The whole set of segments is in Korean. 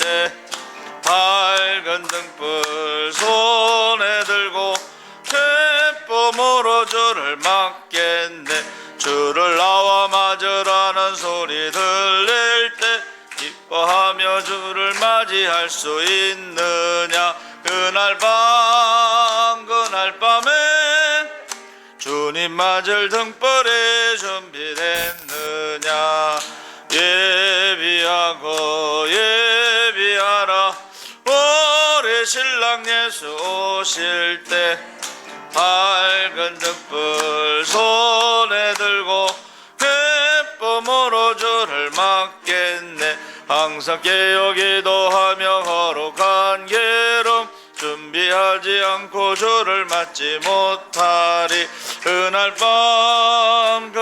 때 밝은 등불 손에 들고 기쁨으로 주를 맞겠네. 주를 나와 맞으라는 소리 들릴 때 기뻐하며 주를 맞이할 수 있느냐. 그날 밤에 주님 맞을 등불이 준비됐느냐. 예비하고 예비하라. 우리 신랑 예수 오실 때 밝은 등불 손에 들고 기쁨으로 주를 맞겠네. 항상 깨어 기도하며 거룩한 기름 준비하지 않고 주를 맞지 못하리. 그날 밤에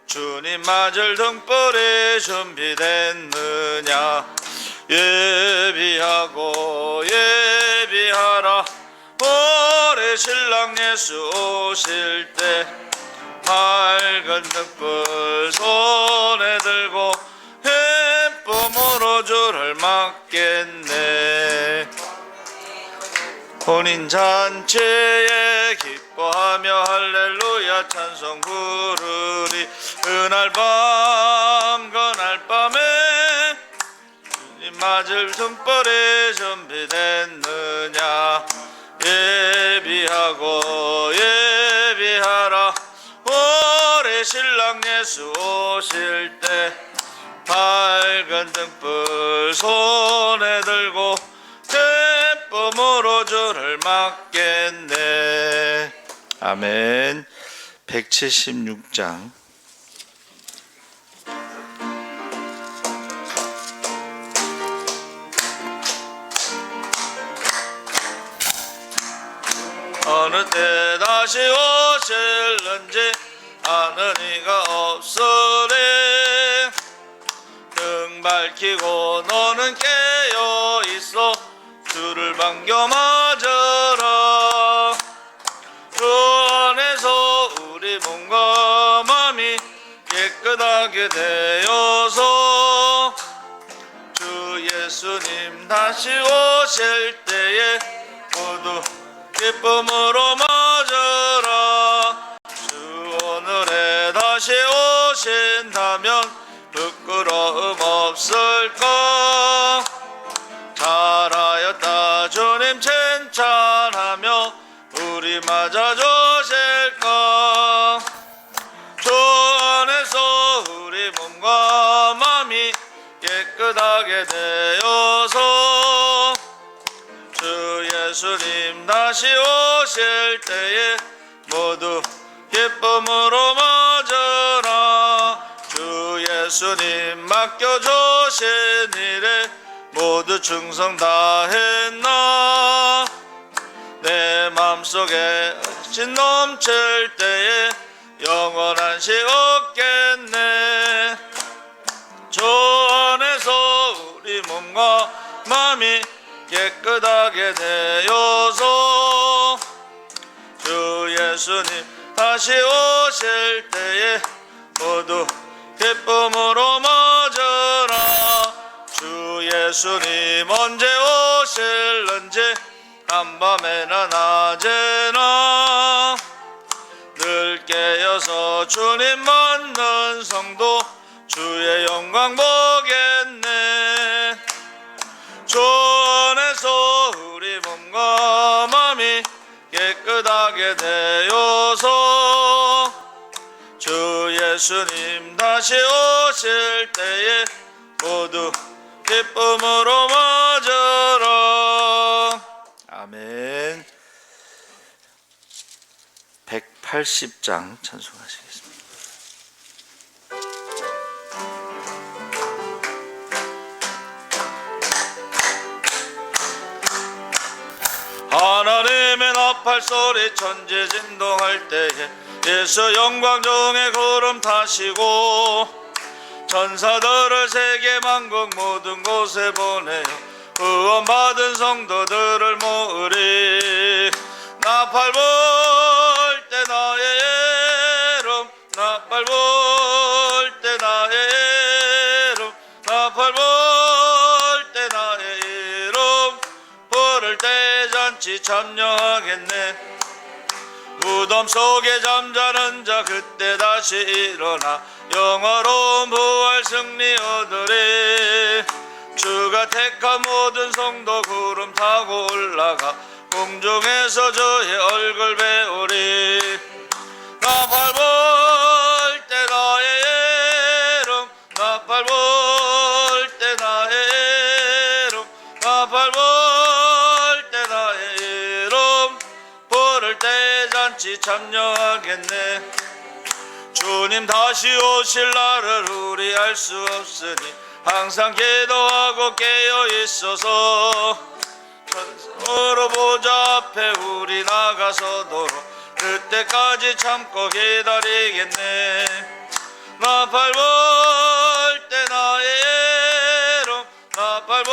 주님 맞을 등불이 준비됐느냐. 예비하고 예비하라. 우리 신랑 예수 오실 때 밝은 등불 손에 들고 기쁨으로 주를 맞겠네. 혼인잔치에 기뻐하며 할렐루야 찬송 부르리. 그날 밤에 주님 맞을 등불이 준비됐느냐. 예비하고 예비하라. 우리 신랑 예수 오실 때 밝은 등불 손에 들고 기쁨으로 주를 맞겠네. 아멘. 176장. 어느 때 다시 오실는지 아는 이가 없으리. 등 밝히고 너는 깨어 있어 주를 반겨 맞으라. 주 안에서 우리 몸과 마음이 깨끗하게 되어서 주 예수님 다시 오실 때에 모두 기쁨으로 맞으라. 주 오늘에 다시 오신다면 부끄러움 없을까. 잘하였다 주님 칭찬하며 우리 맞아 주실까. 주 안에서 우리 몸과 마음이 깨끗하게 되어서 주 예수님 다시 오실 때에 모두 기쁨으로 맞으라. 주 예수님 맡겨주신 일에 모두 충성 다했나. 내 맘속에 진 넘칠 때에 영원한 시 없겠네. 주 안에서 우리 몸과 마음이 깨끗하게 되어서 주 예수님 다시 오실 때에 모두 기쁨으로 맞으라. 주 예수님 언제 오실는지 한밤에나 낮에나 늘 깨어서 주님 맞는 성도 주의 영광 보겠네. 주 안에서 우리 몸과 마음이 깨끗하게 되어서 주 예수님 다시 오실 때에 모두 기쁨으로 맞으라. 아멘. 180장 찬송하시겠습니다. 하나님의 나팔 소리 천지 진동할 때에 예수 영광 중에 구름 타시고 천사들을 세계 만국 모든 곳에 보내어 구원받은 성도들을 모으리. 나팔 불 때 나의 이름 나팔 불 때 나의 이름 나팔 불 잔치 참여하겠네. 무덤 속에 잠자는 자 그때 다시 일어나 영화로운 부활 승리 얻으리. 주가 택한 모든 성도 구름 타고 올라가 공중에서 저의 얼굴 배우리. 나팔 불 때 나의 이름, 나팔 불 때 나의 이름, 나팔 불 때 나의 이름, 부를 때 잔치 참여하겠네. 주님 다시 오실 날을 우리 알 수 없으니 항상 기도하고 깨어 있어서 천으로 보좌 앞에 우리 나가서도록 그때까지 참고 기다리겠네. 나팔 불 때 나의 이름, 나팔 불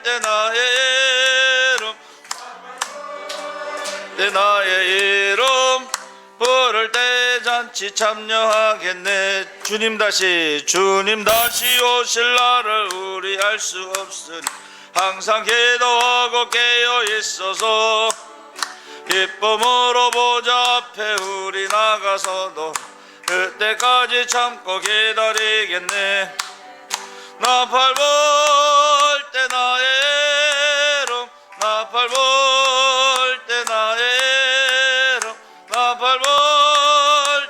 때 나의 이름, 때 나의 이름, 부를 때 잔치 참여하겠네. 주님 다시 오실 날을 우리 알 수 없으니 항상 기도하고 깨어 있어서 기쁨으로 보좌 앞에 우리 나가서도 그때까지 참고 기다리겠네. 나팔 불 때 나의 이름, 나팔 불 때 나의 이름, 나팔 불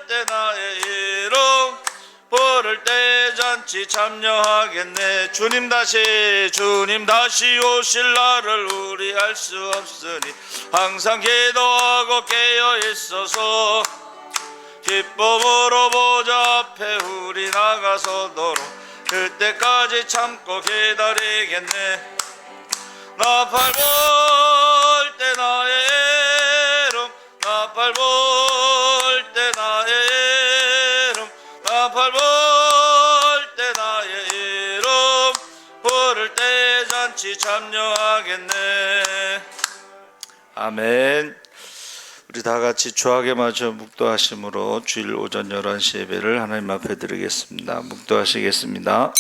때 나의 이름, 부를 때 잔치 참여하겠네. 주님 다시 오실 날을 우리 알 수 없으니 항상 기도하고 깨어 있어서 기쁨으로 보좌 앞에 우리 나가서도록 그때까지 참고 기다리겠네. 나팔 불 때 나의 이름, 나팔 불 때 나의 이름, 나팔 불 때 나의 이름, 부를 때 잔치 참여하겠네. 아멘. 우리 다 같이 주하게 마저 묵도하심으로 주일 오전 11시 예배를 하나님 앞에 드리겠습니다. 묵도하시겠습니다.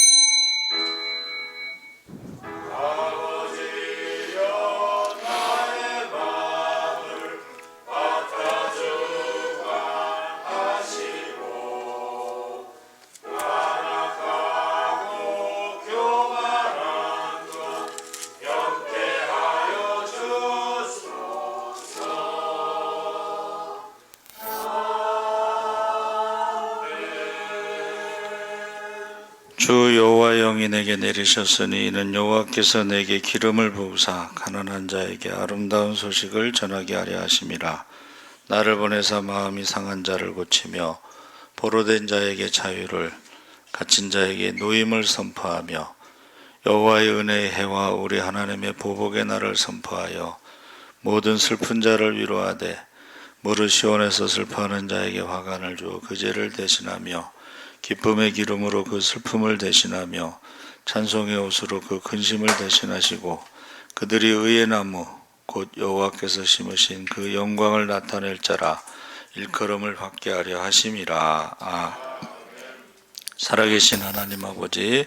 주 여호와 영이 내게 내리셨으니 이는 여호와께서 내게 기름을 부으사 가난한 자에게 아름다운 소식을 전하게 하려 하심이라. 나를 보내사 마음이 상한 자를 고치며 보로된 자에게 자유를, 갇힌 자에게 노임을 선포하며 여호와의 은혜의 해와 우리 하나님의 보복의 날을 선포하여 모든 슬픈 자를 위로하되 무릇 시온에서 슬퍼하는 자에게 화관을 주어 그 죄를 대신하며 기쁨의 기름으로 그 슬픔을 대신하며 찬송의 옷으로 그 근심을 대신하시고 그들이 의의 나무 곧 여호와께서 심으신 그 영광을 나타낼 자라 일컬음을 받게 하려 하심이라. 살아계신 하나님 아버지, 이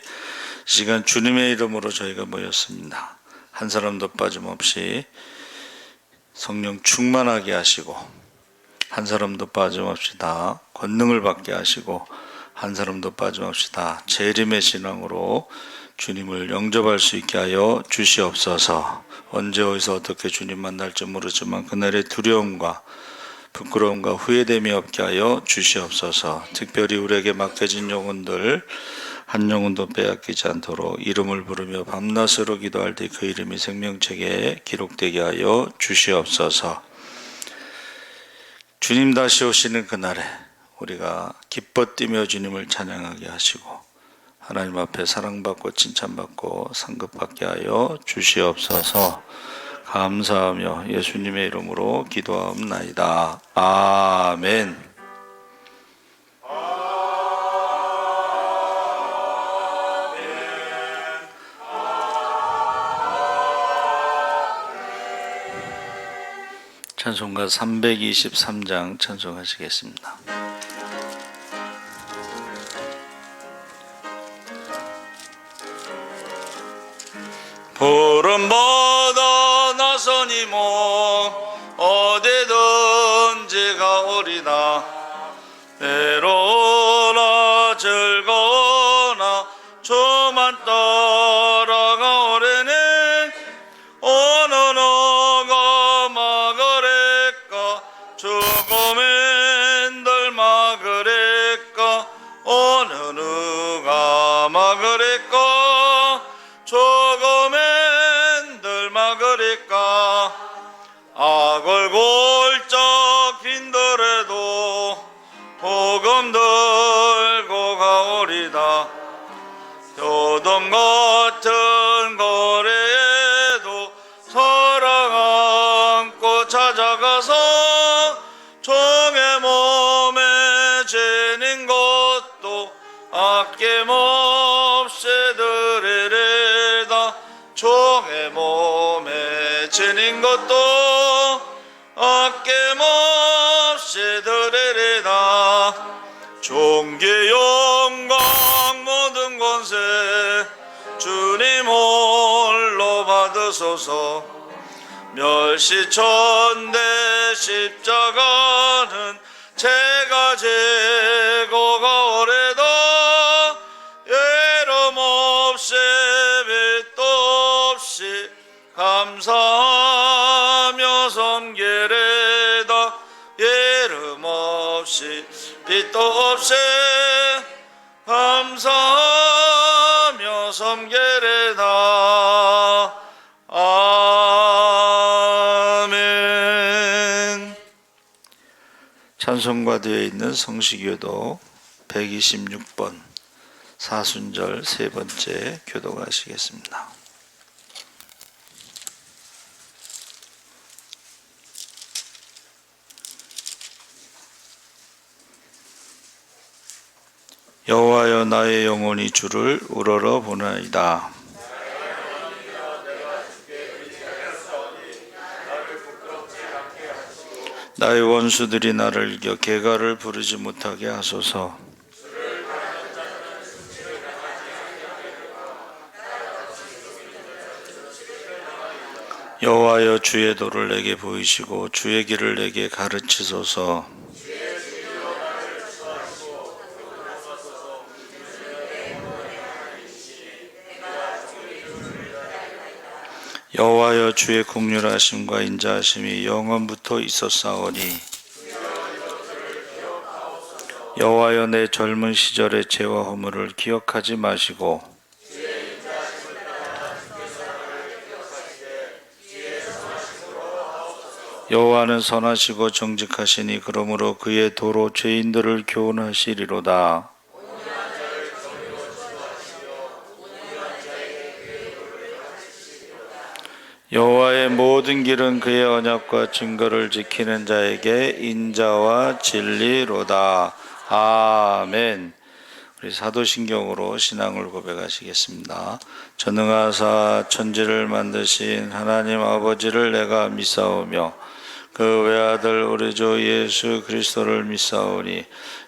시간 주님의 이름으로 저희가 모였습니다. 한 사람도 빠짐없이 성령 충만하게 하시고 한 사람도 빠짐없이 다 권능을 받게 하시고 한 사람도 빠짐없이 다 재림의 신앙으로 주님을 영접할 수 있게 하여 주시옵소서. 언제 어디서 어떻게 주님 만날지 모르지만 그날의 두려움과 부끄러움과 후회됨이 없게 하여 주시옵소서. 특별히 우리에게 맡겨진 영혼들 한 영혼도 빼앗기지 않도록 이름을 부르며 밤낮으로 기도할 때 그 이름이 생명책에 기록되게 하여 주시옵소서. 주님 다시 오시는 그날에 우리가 기뻐 뛰며 주님을 찬양하게 하시고 하나님 앞에 사랑받고 칭찬받고 상급받게 하여 주시옵소서. 감사하며 예수님의 이름으로 기도하옵나이다. 아멘. 찬송가 323장 찬송하시겠습니다. 푸른 바다 나선 하나님은 어디든지 가오리다. 외로우나 즐거우나 주만 따라가오리니 어느 누가 막으리까 죽음인들 막으리까 어느 누가 막으리까 죽음인들 막으리까 악을 골짝 빈들에도 복음 들고 가오리다. 요동 같은 거리에도 사랑 안고 찾아가서 종의 몸에 지닌 것도 아낌없이 드리리다. 종의 몸에 지닌 것도 아낌없이 드리리다. 존귀 영광 모든 권세 주님 홀로 받으소서. 멸시천대 십자가는 제가 지고 가오래도 예름 없이 빛도 없이 감사하며 섬기리다. 예름 없이 빛도 없이 감사하며 섬기리다. 아멘. 찬송가되어 있는 성시교도 126번 사순절 세 번째 교도하시겠습니다. 여호와여 나의 영혼이 주를 우러러 보나이다. 나의 원수들이 나를 이겨 개가를 부르지 못하게 하소서. 여호와여 주의 도를 내게 보이시고 주의 길을 내게 가르치소서. 여호와여 주의 긍휼하심과 인자하심이 영원부터 있었사오니 여호와여 내 젊은 시절의 죄와 허물을 기억하지 마시고 여호와는 선하시고 정직하시니 그러므로 그의 도로 죄인들을 교훈하시리로다. 여호와의 모든 길은 그의 언약과 증거를 지키는 자에게 인자와 진리로다. 아멘. 우리 사도신경으로 신앙을 고백하시겠습니다. 전능하사 천지를 만드신 하나님 아버지를 내가 믿사오며 그 외아들 우리 주 예수 그리스도를 믿사오니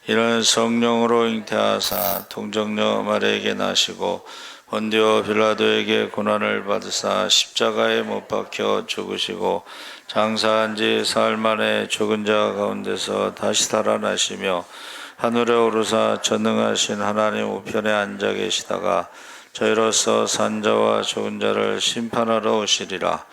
이는 성령으로 잉태하사 동정녀 마리아에게 나시고 본디오 빌라도에게 고난을 받으사 십자가에 못 박혀 죽으시고 장사한 지 사흘 만에 죽은 자 가운데서 다시 살아나시며 하늘에 오르사 전능하신 하나님 우편에 앉아 계시다가 저희로서 산자와 죽은 자를 심판하러 오시리라.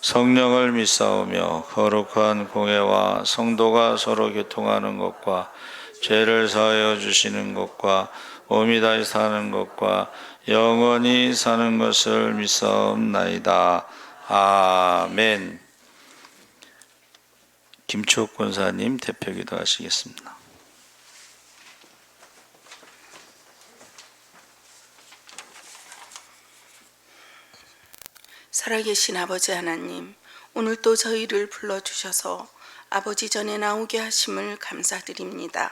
성령을 믿사오며 거룩한 공회와 성도가 서로 교통하는 것과 죄를 사하여 주시는 것과 몸이 다시 사는 것과 영원히 사는 것을 믿사옵나이다. 아멘. 김초옥 권사님 대표기도 하시겠습니다. 살아계신 아버지 하나님, 오늘 또 저희를 불러주셔서 아버지 전에 나오게 하심을 감사드립니다.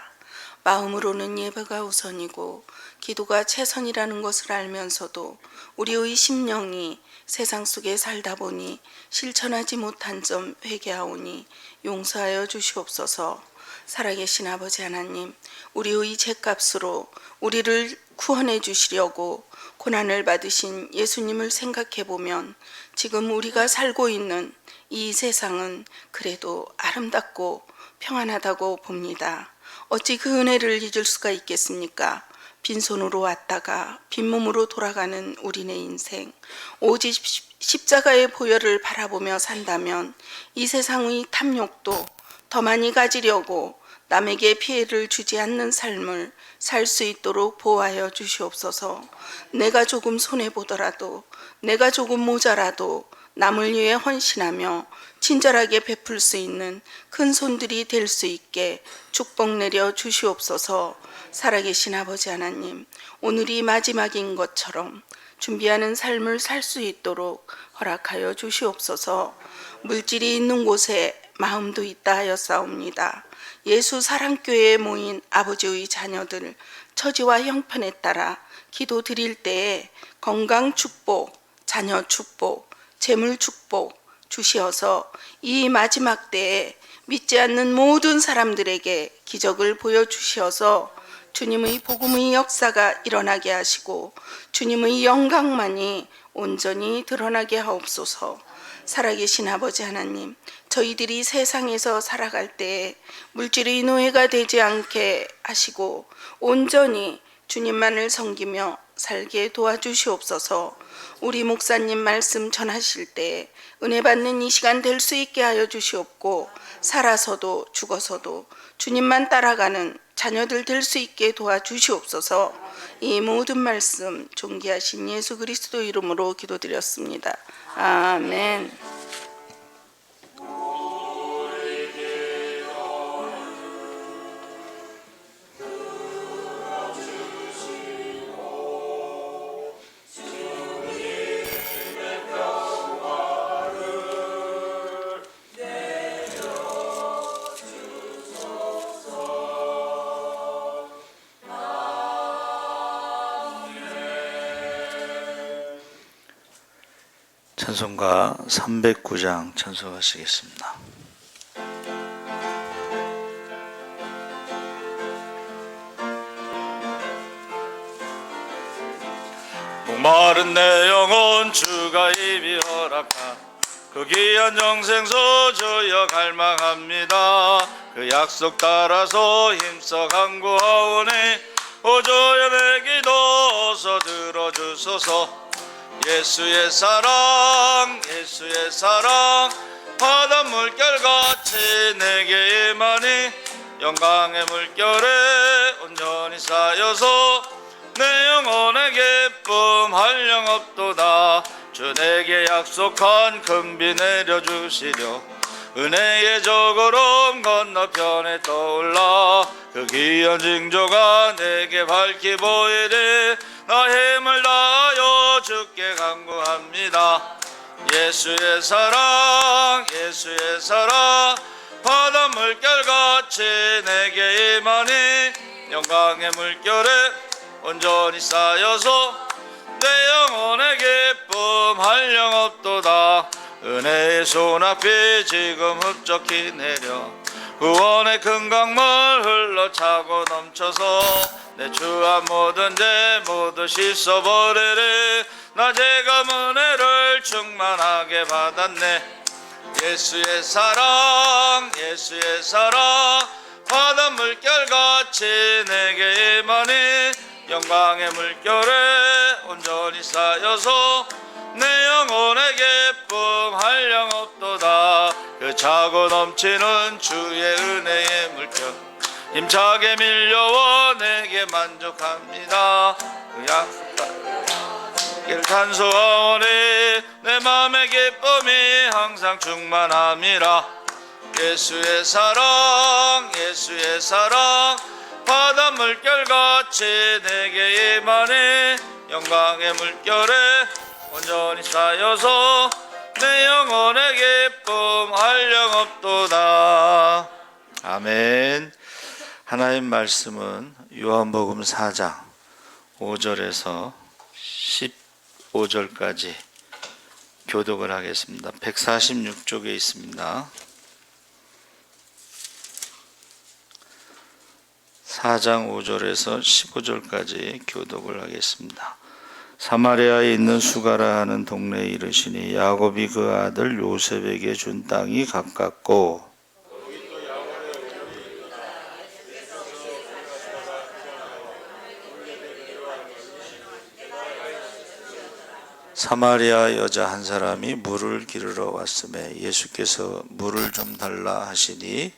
마음으로는 예배가 우선이고 기도가 최선이라는 것을 알면서도 우리의 심령이 세상 속에 살다 보니 실천하지 못한 점 회개하오니 용서하여 주시옵소서. 살아계신 아버지 하나님, 우리의 죄값으로 우리를 구원해 주시려고 고난을 받으신 예수님을 생각해 보면 지금 우리가 살고 있는 이 세상은 그래도 아름답고 평안하다고 봅니다. 어찌 그 은혜를 잊을 수가 있겠습니까? 빈손으로 왔다가 빈몸으로 돌아가는 우리네 인생, 오직 십자가의 보혈을 바라보며 산다면 이 세상의 탐욕도 더 많이 가지려고 남에게 피해를 주지 않는 삶을 살 수 있도록 보호하여 주시옵소서. 내가 조금 손해보더라도, 내가 조금 모자라도 남을 위해 헌신하며 친절하게 베풀 수 있는 큰 손들이 될 수 있게 축복 내려 주시옵소서. 살아계신 아버지 하나님, 오늘이 마지막인 것처럼 준비하는 삶을 살 수 있도록 허락하여 주시옵소서. 물질이 있는 곳에 마음도 있다 하였사옵니다. 예수 사랑교회에 모인 아버지의 자녀들 처지와 형편에 따라 기도 드릴 때에 건강 축복, 자녀 축복, 재물 축복 주시어서 이 마지막 때에 믿지 않는 모든 사람들에게 기적을 보여주시어서 주님의 복음의 역사가 일어나게 하시고 주님의 영광만이 온전히 드러나게 하옵소서. 살아계신 아버지 하나님, 저희들이 세상에서 살아갈 때에 물질의 노예가 되지 않게 하시고 온전히 주님만을 섬기며 살게 도와주시옵소서. 우리 목사님 말씀 전하실 때 은혜 받는 이 시간 될 수 있게 하여 주시옵고, 살아서도 죽어서도 주님만 따라가는 자녀들 될 수 있게 도와주시옵소서. 이 모든 말씀 존귀하신 예수 그리스도 이름으로 기도드렸습니다. 아멘. 찬송가 309장 찬송하시겠습니다. 목마른 내 영혼 주가 이미 허락한 그 귀한 영생소 주여 갈망합니다. 그 약속 따라서 힘써 간구하오니 오 주여 내 기도 어서 들어주소서. 예수의 사랑 예수의 사랑 바닷물 결같이 내게 임하니 영광의 물결에 온전히 쌓여서 내 영혼의 기쁨 한량없도다. 주 내게 약속한 금비 내려주시려 은혜의 저구름 건너편에 떠올라 그 귀한 징조가 내게 밝히 보이리 나 힘을 다하여 주께 간구합니다. 예수의 사랑 예수의 사랑 바닷물 결같이 내게 임하니 영광의 물결에 온전히 쌓여서 내 영혼의 기쁨 한량없도다. 은혜의 소낙비 지금 흡족히 내려 구원의 큰 강물 흘러 차고 넘쳐서 내 주와 모든 죄 모두 씻어버리리 나 제가 은혜를 충만하게 받았네. 예수의 사랑 예수의 사랑 바닷물 결같이 내게 임하니 영광의 물결에 온전히 쌓여서 내 영혼의 기쁨 한량없도다. 그 차고 넘치는 주의 은혜의 물결 힘차게 밀려와 내게 만족합니다. 그 약속을 간소하오니 내 맘의 기쁨이 항상 충만함이라. 예수의 사랑 예수의 사랑 바닷물 결같이 내게 임하니 영광의 물결에 온전히 쌓여서 내 영혼의 기쁨 한량없도다. 아멘. 하나님 말씀은 요한복음 4장 5절에서 15절까지 교독을 하겠습니다. 146쪽에 있습니다. 4장 5절에서 15절까지 교독을 하겠습니다. 사마리아에 있는 수가라 하는 동네에 이르시니 야곱이 그 아들 요셉에게 준 땅이 가깝고 사마리아 여자 한 사람이 물을 기르러 왔음에 예수께서 물을 좀 달라 하시니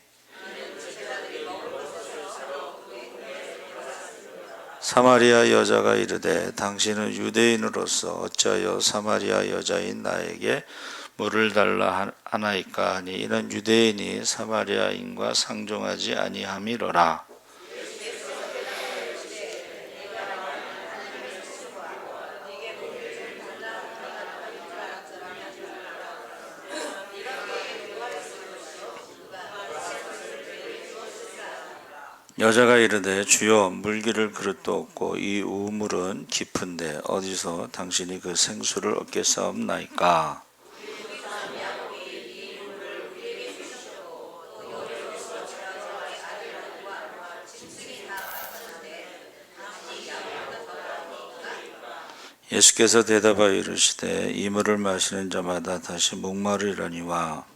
사마리아 여자가 이르되 당신은 유대인으로서 어찌하여 사마리아 여자인 나에게 물을 달라 하나이까 하니 이는 유대인이 사마리아인과 상종하지 아니함이로라. 여자가 이르되 주여 물기를 그릇도 없고 이 우물은 깊은데 어디서 당신이 그 생수를 얻겠사옵나이까. 예수께서 대답하여 이르시되 이 물을 마시는 자마다 다시 목마르리니와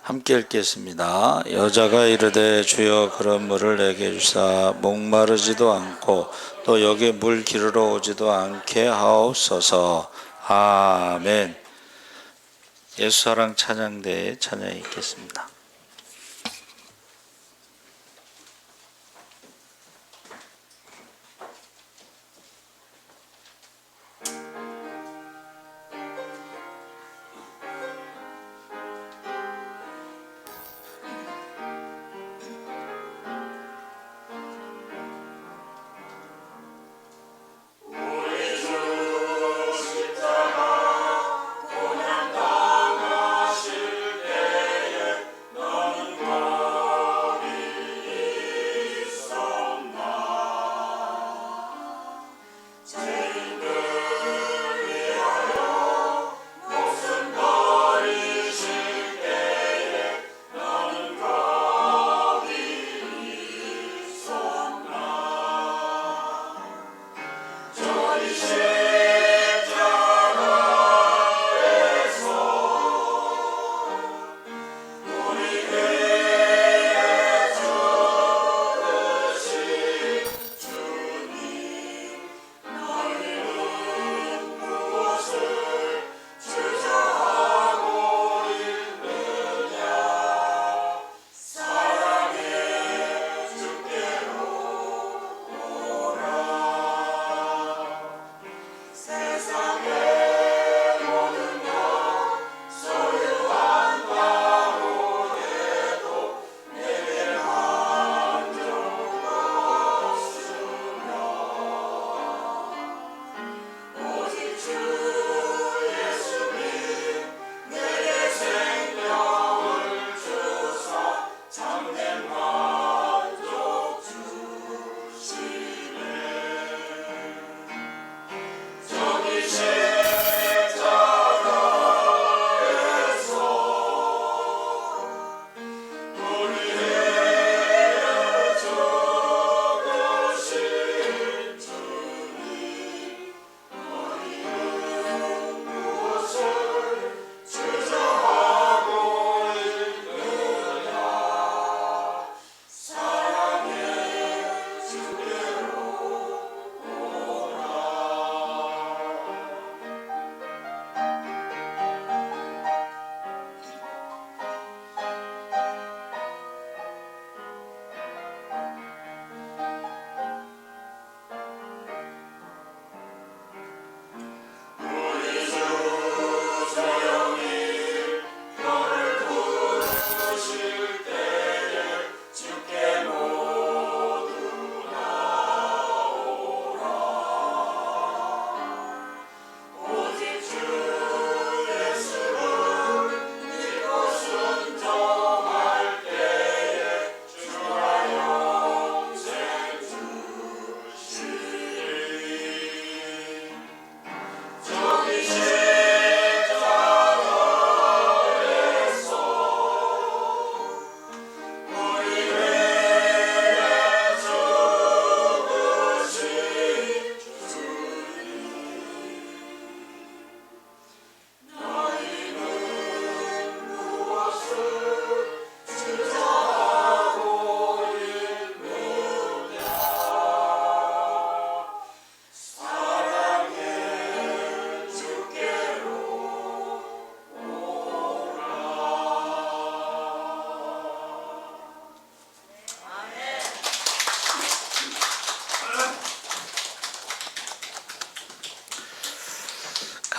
함께 읽겠습니다. 여자가 이르되 주여 그런 물을 내게 주사 목마르지도 않고 또 여기 물 기르러 오지도 않게 하옵소서. 아멘. 예수사랑 찬양대에 찬양이 있겠습니다.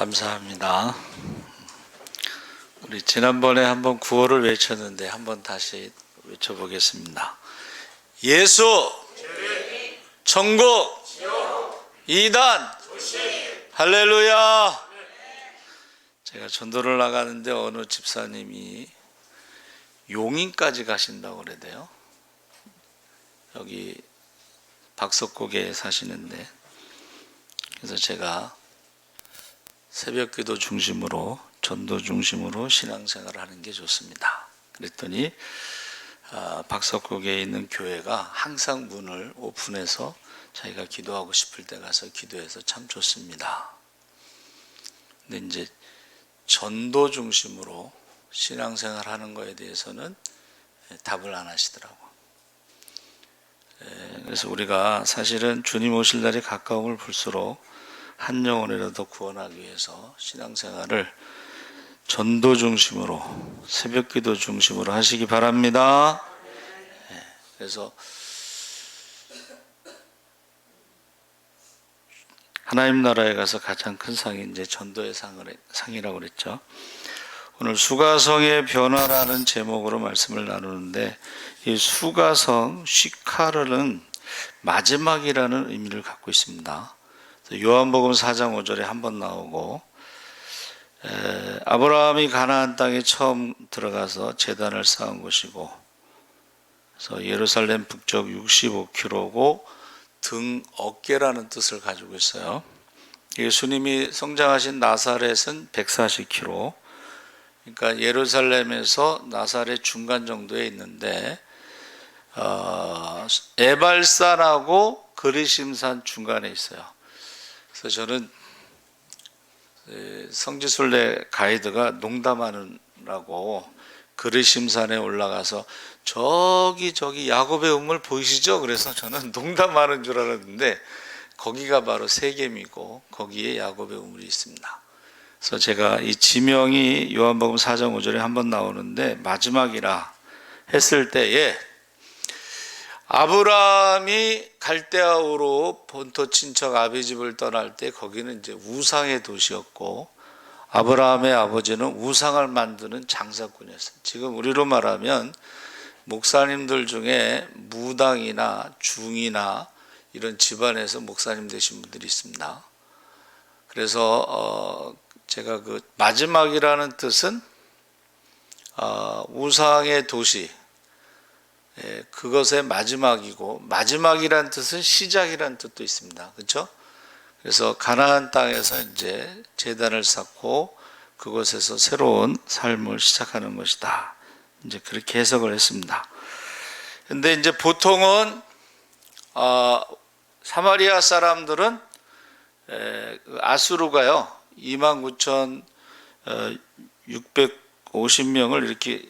감사합니다. 우리 지난번에 한번 구호를 외쳤는데 한번 다시 외쳐보겠습니다. 예수, 천국, 이단, 할렐루야. 제가 전도를 나가는데 어느 집사님이 용인까지 가신다고 그래요. 여기 박석고개에 사시는데, 그래서 제가 새벽기도 중심으로 전도 중심으로 신앙생활을 하는 게 좋습니다. 그랬더니 박석국에 있는 교회가 항상 문을 오픈해서 자기가 기도하고 싶을 때 가서 기도해서 참 좋습니다. 근데 이제 전도 중심으로 신앙생활 하는 거에 대해서는 답을 안 하시더라고. 그래서 우리가 사실은 주님 오실 날이 가까움을 볼수록 한 영혼이라도 구원하기 위해서 신앙생활을 전도 중심으로, 새벽기도 중심으로 하시기 바랍니다. 그래서 하나님 나라에 가서 가장 큰 상이 이제 전도의 상이라고 그랬죠. 오늘 수가성의 변화라는 제목으로 말씀을 나누는데, 이 수가성, 시카르는 마지막이라는 의미를 갖고 있습니다. 요한복음 4장 5절에 한번 나오고, 아브라함이 가나안 땅에 처음 들어가서 제단을 쌓은 곳이고, 그래서 예루살렘 북쪽 65km고 등 어깨라는 뜻을 가지고 있어요. 예수님이 성장하신 나사렛은 140km, 그러니까 예루살렘에서 나사렛 중간 정도에 있는데, 에발산하고 그리심산 중간에 있어요. 그래서 저는 성지순례 가이드가 농담하느라고 그리심산에 올라가서 저기 야곱의 우물 보이시죠? 그래서 저는 농담하는 줄 알았는데 거기가 바로 세겜이고 거기에 야곱의 우물이 있습니다. 그래서 제가 이 지명이 요한복음 4장 5절에 한번 나오는데, 마지막이라 했을 때에 아브라함이 갈대아우로 본토 친척 아비집을 떠날 때 거기는 이제 우상의 도시였고, 아브라함의 아버지는 우상을 만드는 장사꾼이었어요. 지금 우리로 말하면 목사님들 중에 무당이나 중이나 이런 집안에서 목사님 되신 분들이 있습니다. 그래서 제가 그 마지막이라는 뜻은 우상의 도시, 그것의 마지막이고, 마지막이란 뜻은 시작이란 뜻도 있습니다. 그렇죠? 그래서 가나안 땅에서 이제 제단을 쌓고 그곳에서 새로운 삶을 시작하는 것이다. 이제 그렇게 해석을 했습니다. 근데 이제 보통은 사마리아 사람들은 아수르가요 29,650명을 이렇게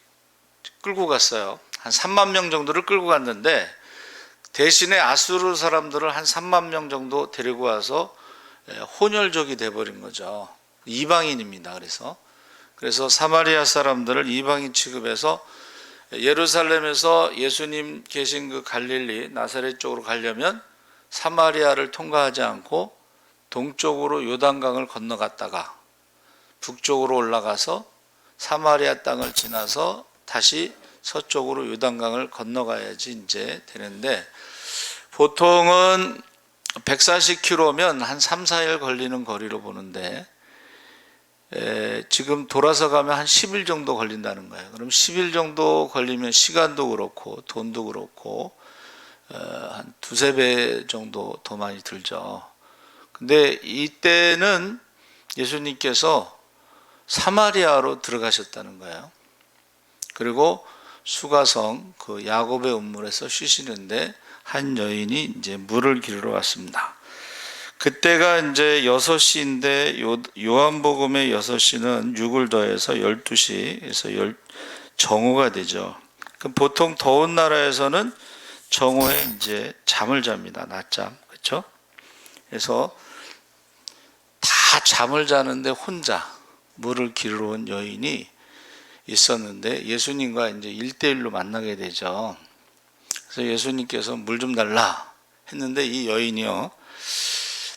끌고 갔어요. 한 3만 명 정도를 끌고 갔는데, 대신에 아수르 사람들을 한 3만 명 정도 데리고 와서 혼혈족이 돼버린 거죠. 이방인입니다. 그래서 사마리아 사람들을 이방인 취급해서 예루살렘에서 예수님 계신 그 갈릴리 나사렛 쪽으로 가려면 사마리아를 통과하지 않고 동쪽으로 요단강을 건너갔다가 북쪽으로 올라가서 사마리아 땅을 지나서 다시 서쪽으로 요단강을 건너가야지 이제 되는데, 보통은 140km면 한 3, 4일 걸리는 거리로 보는데, 지금 돌아서 가면 한 10일 정도 걸린다는 거예요. 그럼 10일 정도 걸리면 시간도 그렇고 돈도 그렇고 한 두세 배 정도 더 많이 들죠. 근데 이때는 예수님께서 사마리아로 들어가셨다는 거예요. 그리고 수가성 그 야곱의 우물에서 쉬시는데 한 여인이 이제 물을 기르러 왔습니다. 그때가 이제 6시인데 요한복음의 6시는 6을 더해서 12시, 그래서 정오가 되죠. 그럼 보통 더운 나라에서는 정오에 이제 잠을 잡니다. 낮잠. 그렇죠? 그래서 다 잠을 자는데 혼자 물을 기르러 온 여인이 있었는데, 예수님과 이제 1대1로 만나게 되죠. 그래서 예수님께서 물 좀 달라 했는데, 이 여인이요,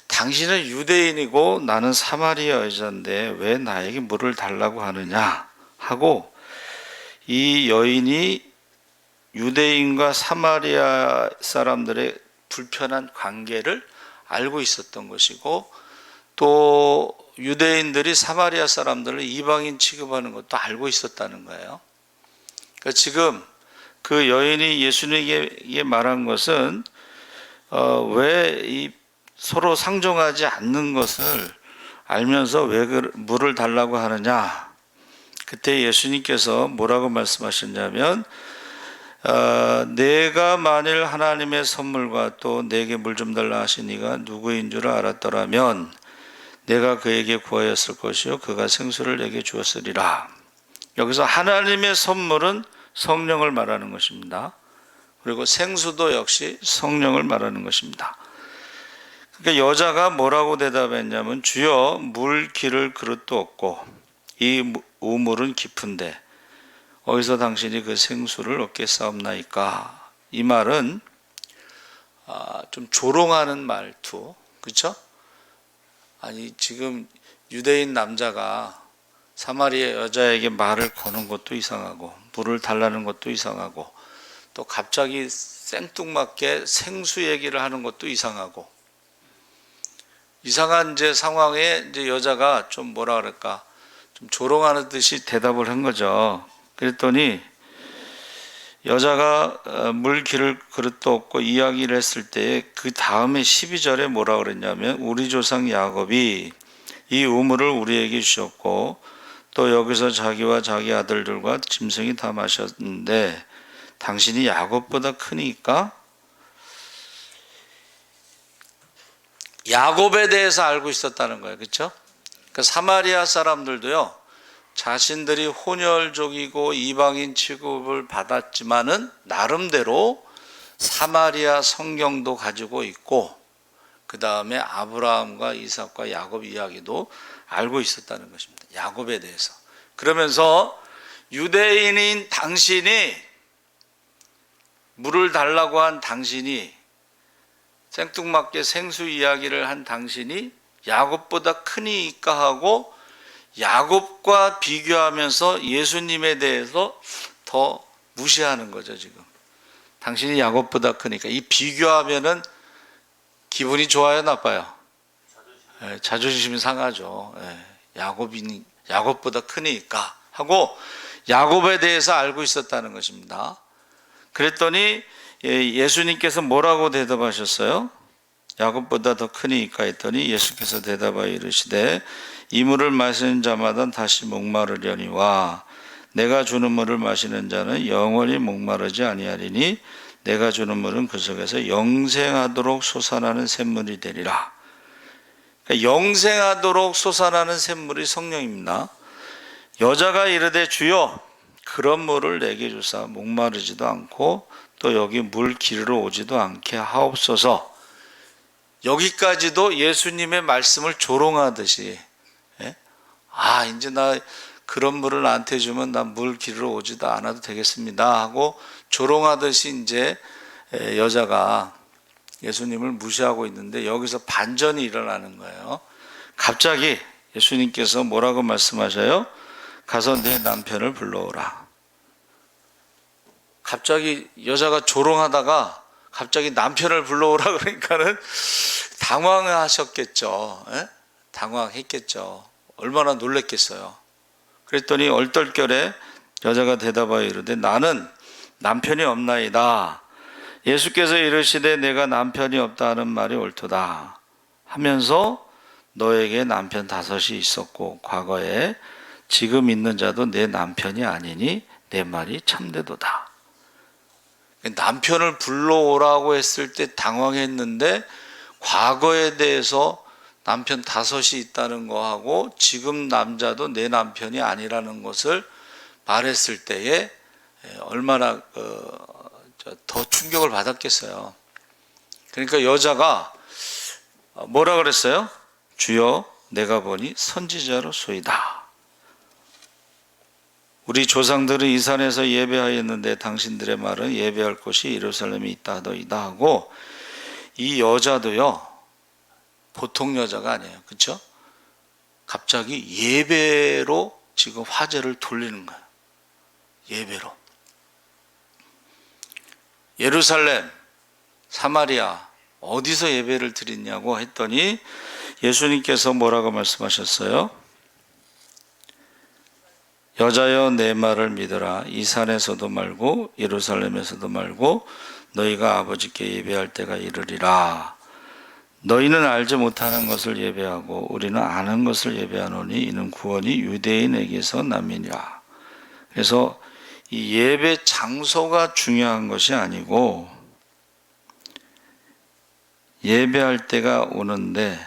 다 당신은 유대인이고 나는 사마리아 여자인데 왜 나에게 물을 달라고 하느냐 하고, 이 여인이 유대인과 사마리아 사람들의 불편한 관계를 알고 있었던 것이고, 또 유대인들이 사마리아 사람들을 이방인 취급하는 것도 알고 있었다는 거예요. 그러니까 지금 그 여인이 예수님에게 말한 것은 왜 이 서로 상종하지 않는 것을 알면서 왜 물을 달라고 하느냐. 그때 예수님께서 뭐라고 말씀하셨냐면, 내가 만일 하나님의 선물과 또 내게 물 좀 달라 하신 이가 누구인 줄 알았더라면 내가 그에게 구하였을 것이요 그가 생수를 내게 주었으리라. 여기서 하나님의 선물은 성령을 말하는 것입니다. 그리고 생수도 역시 성령을 말하는 것입니다. 그러니까 여자가 뭐라고 대답했냐면, 주여 물 기를 그릇도 없고 이 우물은 깊은데 어디서 당신이 그 생수를 얻겠사옵나이까. 이 말은 좀 조롱하는 말투, 그렇죠? 아니 지금 유대인 남자가 사마리아 여자에게 말을 거는 것도 이상하고 물을 달라는 것도 이상하고, 또 갑자기 생뚱맞게 생수 얘기를 하는 것도 이상하고, 이상한 이제 상황에 이제 여자가 좀 뭐라 그럴까, 좀 조롱하는 듯이 대답을 한 거죠. 그랬더니 여자가 물 기를 그릇도 없고 이야기를 했을 때 그 다음에 12절에 뭐라 그랬냐면, 우리 조상 야곱이 이 우물을 우리에게 주셨고 또 여기서 자기와 자기 아들들과 짐승이 다 마셨는데 당신이 야곱보다 크니까. 야곱에 대해서 알고 있었다는 거예요. 그렇죠? 그러니까 사마리아 사람들도요, 자신들이 혼혈족이고 이방인 취급을 받았지만은 나름대로 사마리아 성경도 가지고 있고, 그 다음에 아브라함과 이삭과 야곱 이야기도 알고 있었다는 것입니다. 야곱에 대해서. 그러면서 유대인인 당신이, 물을 달라고 한 당신이, 생뚱맞게 생수 이야기를 한 당신이 야곱보다 크니까 하고 야곱과 비교하면서 예수님에 대해서 더 무시하는 거죠. 지금 당신이 야곱보다 크니까. 이 비교하면은 기분이 좋아요, 나빠요? 자존심이 상하죠. 야곱보다 크니까 하고 야곱에 대해서 알고 있었다는 것입니다. 그랬더니 예수님께서 뭐라고 대답하셨어요? 야곱보다 더 크니까 했더니 예수께서 대답하여 이르시되 이 물을 마시는 자마다 다시 목마르려니와 내가 주는 물을 마시는 자는 영원히 목마르지 아니하리니 내가 주는 물은 그 속에서 영생하도록 솟아나는 샘물이 되리라. 그러니까 영생하도록 솟아나는 샘물이 성령입니다. 여자가 이르되 주여 그런 물을 내게 주사 목마르지도 않고 또 여기 물 기르러 오지도 않게 하옵소서. 여기까지도 예수님의 말씀을 조롱하듯이, 이제 나 그런 물을 나한테 주면 나 물 기르러 오지도 않아도 되겠습니다 하고 조롱하듯이 이제 여자가 예수님을 무시하고 있는데, 여기서 반전이 일어나는 거예요. 갑자기 예수님께서 뭐라고 말씀하셔요? 가서 내 남편을 불러오라. 갑자기 여자가 조롱하다가 갑자기 남편을 불러오라 그러니까는 당황하셨겠죠. 당황했겠죠. 얼마나 놀랬겠어요. 그랬더니 얼떨결에 여자가 대답하여 이르되 나는 남편이 없나이다. 예수께서 이르시되 내가 남편이 없다 하는 말이 옳도다 하면서 너에게 남편 5이 있었고 과거에 지금 있는 자도 내 남편이 아니니 내 말이 참되도다. 남편을 불러오라고 했을 때 당황했는데 과거에 대해서 남편 5이 있다는 거하고 지금 남자도 내 남편이 아니라는 것을 말했을 때에 얼마나 더 충격을 받았겠어요. 그러니까 여자가 뭐라 그랬어요? 주여 내가 보니 선지자로소이다. 우리 조상들은 이 산에서 예배하였는데 당신들의 말은 예배할 곳이 예루살렘에 있다 하더이다 하고, 이 여자도요 보통 여자가 아니에요. 그렇죠? 갑자기 예배로 지금 화제를 돌리는 거예요. 예배로. 예루살렘, 사마리아 어디서 예배를 드리냐고 했더니 예수님께서 뭐라고 말씀하셨어요? 여자여 내 말을 믿으라. 이 산에서도 말고 예루살렘에서도 말고 너희가 아버지께 예배할 때가 이르리라. 너희는 알지 못하는 것을 예배하고 우리는 아는 것을 예배하노니 이는 구원이 유대인에게서 남이니라. 그래서 이 예배 장소가 중요한 것이 아니고 예배할 때가 오는데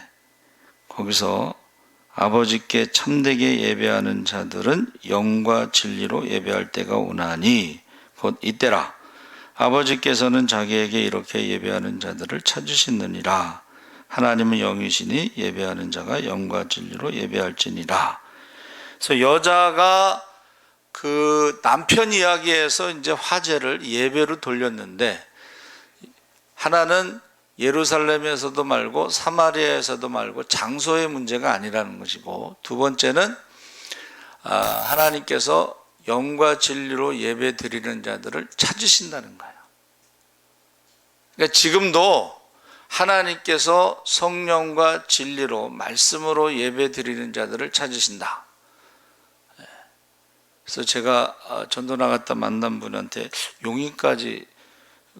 거기서 아버지께 참되게 예배하는 자들은 영과 진리로 예배할 때가 오나니 곧 이때라. 아버지께서는 자기에게 이렇게 예배하는 자들을 찾으시느니라. 하나님은 영이시니 예배하는 자가 영과 진리로 예배할지니라. 그래서 여자가 그 남편 이야기에서 이제 화제를 예배로 돌렸는데 하나는 예루살렘에서도 말고 사마리아에서도 말고 장소의 문제가 아니라는 것이고, 두 번째는 하나님께서 영과 진리로 예배 드리는 자들을 찾으신다는 거예요. 그러니까 지금도 하나님께서 성령과 진리로 말씀으로 예배 드리는 자들을 찾으신다. 그래서 제가 전도 나갔다 만난 분한테 용인까지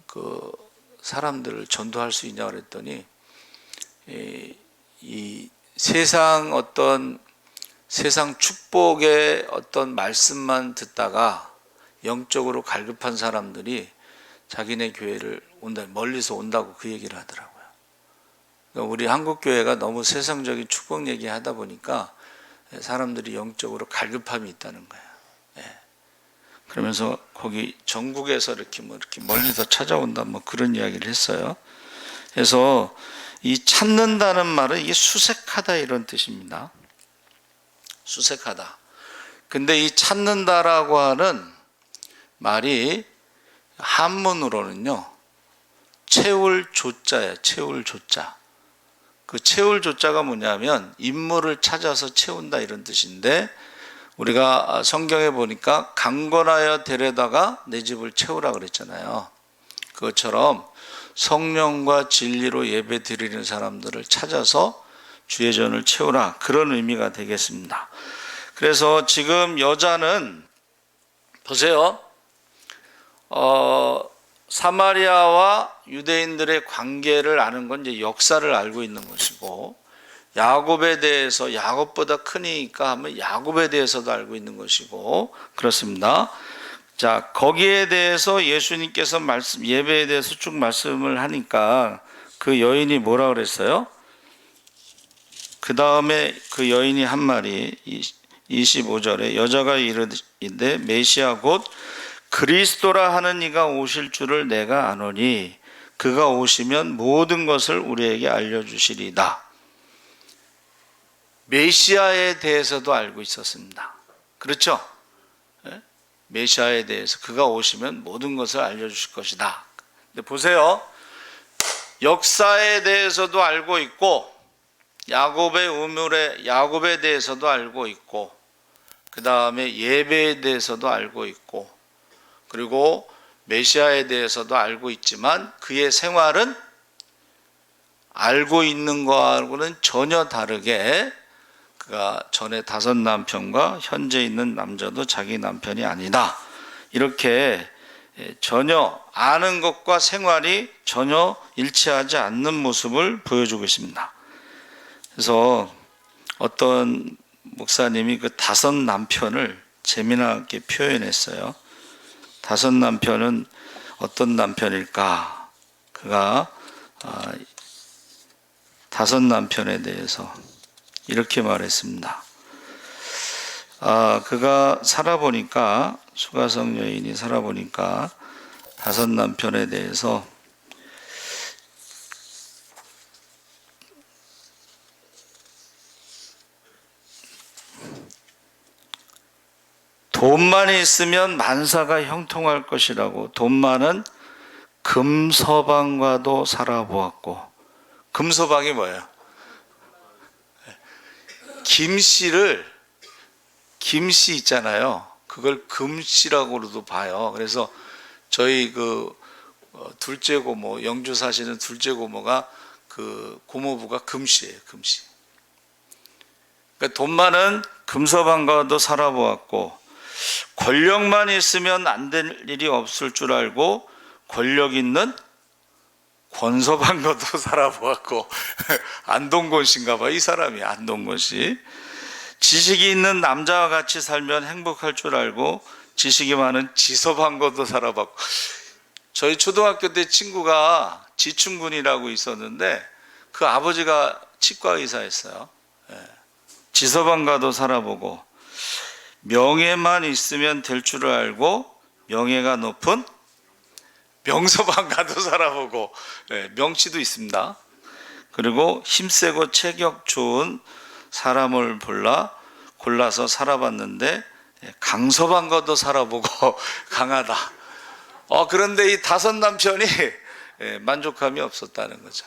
그 사람들을 전도할 수 있냐고 그랬더니 이 세상 세상 축복의 어떤 말씀만 듣다가 영적으로 갈급한 사람들이 자기네 교회를 멀리서 온다고 그 얘기를 하더라고요. 그러니까 우리 한국 교회가 너무 세상적인 축복 얘기하다 보니까 사람들이 영적으로 갈급함이 있다는 거예요. 그러면서 거기 전국에서 이렇게 멀리서 찾아온다 그런 이야기를 했어요. 그래서 이 찾는다는 말은 이게 수색하다 이런 뜻입니다. 수색하다. 근데 이 찾는다라고 하는 말이 한문으로는요, 채울 조자예요. 채울 조자. 그 채울 조자가 뭐냐면 인물을 찾아서 채운다 이런 뜻인데, 우리가 성경에 보니까 강건하여 데려다가 내 집을 채우라 그랬잖아요. 그것처럼 성령과 진리로 예배 드리는 사람들을 찾아서 주의 전을 채우라, 그런 의미가 되겠습니다. 그래서 지금 여자는 보세요. 사마리아와 유대인들의 관계를 아는 건 이제 역사를 알고 있는 것이고, 야곱에 대해서 야곱보다 크니까 하면 야곱에 대해서도 알고 있는 것이고 그렇습니다. 자, 거기에 대해서 예수님께서 예배에 대해서 쭉 말씀을 하니까 그 여인이 뭐라 그랬어요? 그 다음에 그 여인이 한 말이 25절에 여자가 이르되 메시아 곧 그리스도라 하는 이가 오실 줄을 내가 아노니 그가 오시면 모든 것을 우리에게 알려주시리다. 메시아에 대해서도 알고 있었습니다. 그렇죠? 메시아에 대해서 그가 오시면 모든 것을 알려주실 것이다. 근데 보세요. 역사에 대해서도 알고 있고, 야곱에 대해서도 알고 있고, 그 다음에 예배에 대해서도 알고 있고, 그리고 메시아에 대해서도 알고 있지만 그의 생활은 알고 있는 것하고는 전혀 다르게 그가 전에 5 남편과 현재 있는 남자도 자기 남편이 아니다. 이렇게 전혀 아는 것과 생활이 전혀 일치하지 않는 모습을 보여주고 있습니다. 그래서 어떤 목사님이 그 5 남편을 재미나게 표현했어요. 5 남편은 어떤 남편일까? 그가 5 남편에 대해서 이렇게 말했습니다. 그가 살아보니까, 수가성 여인이 살아보니까 5 남편에 대해서 돈만 있으면 만사가 형통할 것이라고, 돈 많은 금서방과도 살아보았고, 금서방이 뭐예요? 김씨 있잖아요. 그걸 금씨라고도 봐요. 그래서 저희 둘째 고모, 영주 사시는 둘째 고모가 그 고모부가 금씨예요. 금씨. 그러니까 돈 많은 금서방과도 살아보았고, 권력만 있으면 안 될 일이 없을 줄 알고 권력 있는 권서방과도 살아보았고 안동권 씨인가 봐. 이 사람이 안동권 씨. 지식이 있는 남자와 같이 살면 행복할 줄 알고 지식이 많은 지서방과도 살아봤고. 저희 초등학교 때 친구가 지충군이라고 있었는데 그 아버지가 치과 의사였어요. 지서방과도 살아보고, 명예만 있으면 될 줄 알고 명예가 높은 명서방과도 살아보고, 명치도 있습니다. 그리고 힘세고 체격 좋은 사람을 골라서 살아봤는데 강서방과도 살아보고 강하다. 그런데 이 5 남편이 만족함이 없었다는 거죠.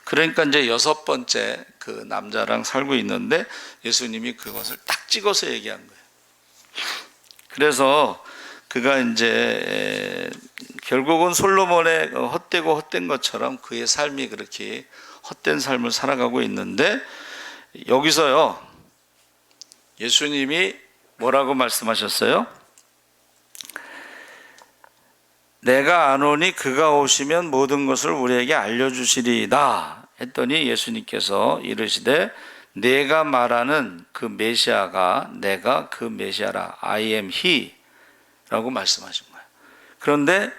그러니까 이제 6번째 그 남자랑 살고 있는데 예수님이 그것을 딱 찍어서 얘기한 거예요. 그래서 그가 이제 결국은 솔로몬의 헛되고 헛된 것처럼 그의 삶이 그렇게 헛된 삶을 살아가고 있는데, 여기서요 예수님이 뭐라고 말씀하셨어요? 내가 아노니 그가 오시면 모든 것을 우리에게 알려주시리이다 했더니 예수님께서 이르시되 내가 말하는 그 메시아가 내가 그 메시아라, I am he 라고 말씀하신 거예요. 그런데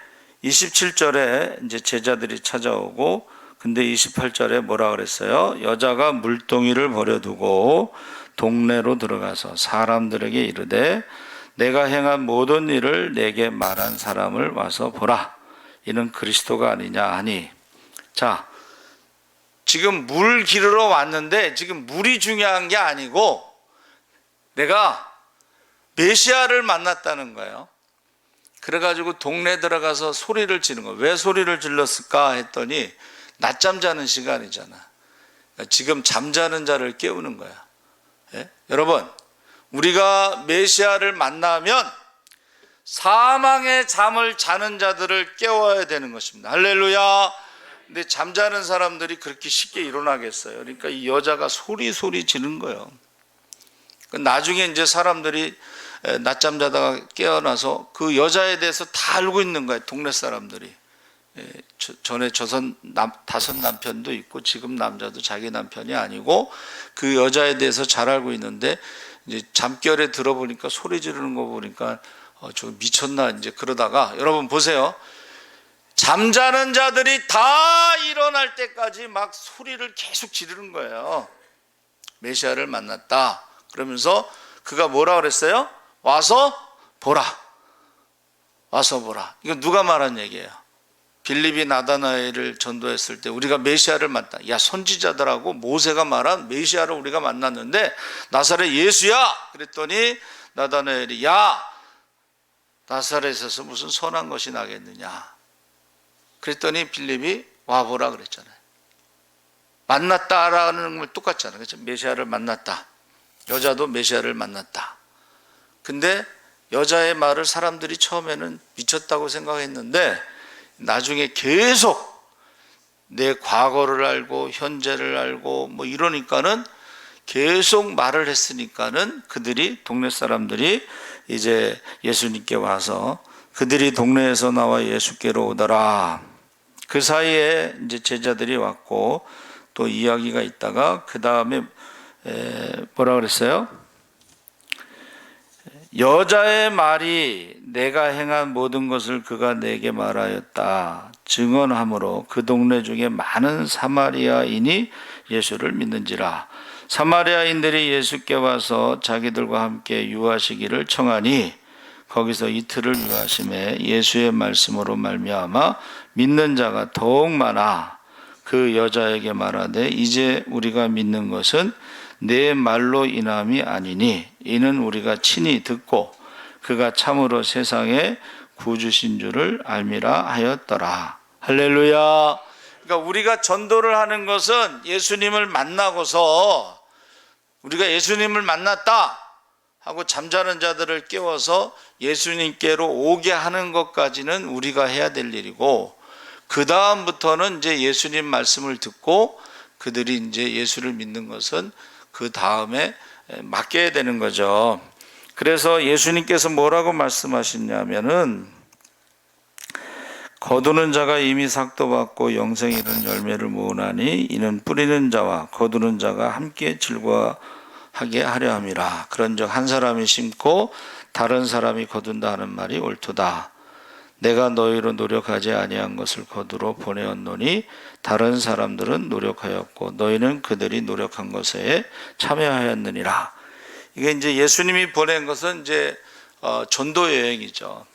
27절에 이제 제자들이 찾아오고, 근데 28절에 뭐라 그랬어요? 여자가 물동이를 버려두고 동네로 들어가서 사람들에게 이르되 내가 행한 모든 일을 내게 말한 사람을 와서 보라. 이는 그리스도가 아니냐 하니. 자, 지금 물 기르러 왔는데 지금 물이 중요한 게 아니고 내가 메시아를 만났다는 거예요. 그래가지고 동네 들어가서 소리를 지르는 거예요. 왜 소리를 질렀을까 했더니 낮잠 자는 시간이잖아. 지금 잠자는 자를 깨우는 거야. 여러분, 우리가 메시아를 만나면 사망의 잠을 자는 자들을 깨워야 되는 것입니다. 할렐루야. 근데 잠자는 사람들이 그렇게 쉽게 일어나겠어요? 그러니까 이 여자가 소리 지른 거예요. 나중에 이제 사람들이 낮잠 자다가 깨어나서 그 여자에 대해서 다 알고 있는 거예요. 동네 사람들이. 전에 5 남편도 있고 지금 남자도 자기 남편이 아니고 그 여자에 대해서 잘 알고 있는데, 이제 잠결에 들어보니까 소리 지르는 거 보니까 저 미쳤나 이제 그러다가, 여러분 보세요. 잠자는 자들이 다 일어날 때까지 막 소리를 계속 지르는 거예요. 메시아를 만났다 그러면서 그가 뭐라 그랬어요? 와서 보라. 와서 보라. 이거 누가 말한 얘기예요? 빌립이 나다나엘을 전도했을 때 우리가 메시아를 만났다. 야, 선지자들하고 모세가 말한 메시아를 우리가 만났는데 나사렛 예수야. 그랬더니 나다나엘이 야, 나사렛에서 무슨 선한 것이 나겠느냐. 그랬더니 빌립이 와보라 그랬잖아요. 만났다라는 걸 똑같잖아요. 그렇죠? 메시아를 만났다. 여자도 메시아를 만났다. 근데 여자의 말을 사람들이 처음에는 미쳤다고 생각했는데 나중에 계속 내 과거를 알고 현재를 알고 뭐 이러니까는 계속 말을 했으니까는 그들이, 동네 사람들이 이제 예수님께 와서 그들이 동네에서 나와 예수께로 오더라. 그 사이에 이제 제자들이 왔고 또 이야기가 있다가 그 다음에 뭐라 그랬어요? 여자의 말이 내가 행한 모든 것을 그가 내게 말하였다 증언하므로 그 동네 중에 많은 사마리아인이 예수를 믿는지라. 사마리아인들이 예수께 와서 자기들과 함께 유하시기를 청하니 거기서 이틀을 유하심에 예수의 말씀으로 말미암아 믿는 자가 더욱 많아 그 여자에게 말하되 이제 우리가 믿는 것은 내 말로 인함이 아니니 이는 우리가 친히 듣고 그가 참으로 세상에 구주신 줄을 알미라 하였더라. 할렐루야. 그러니까 우리가 전도를 하는 것은 예수님을 만나고서 우리가 예수님을 만났다 하고 잠자는 자들을 깨워서 예수님께로 오게 하는 것까지는 우리가 해야 될 일이고, 그 다음부터는 이제 예수님 말씀을 듣고 그들이 이제 예수를 믿는 것은 그 다음에 맡겨야 되는 거죠. 그래서 예수님께서 뭐라고 말씀하셨냐면은, 거두는 자가 이미 삭도 받고 영생 이른 열매를 모으나니 이는 뿌리는 자와 거두는 자가 함께 즐거워하게 하려 함이라. 그런즉 한 사람이 심고 다른 사람이 거둔다 하는 말이 옳도다. 내가 너희로 노력하지 아니한 것을 거두러 보내었노니 다른 사람들은 노력하였고 너희는 그들이 노력한 것에 참여하였느니라. 이게 이제 예수님이 보낸 것은 이제 전도 여행이죠.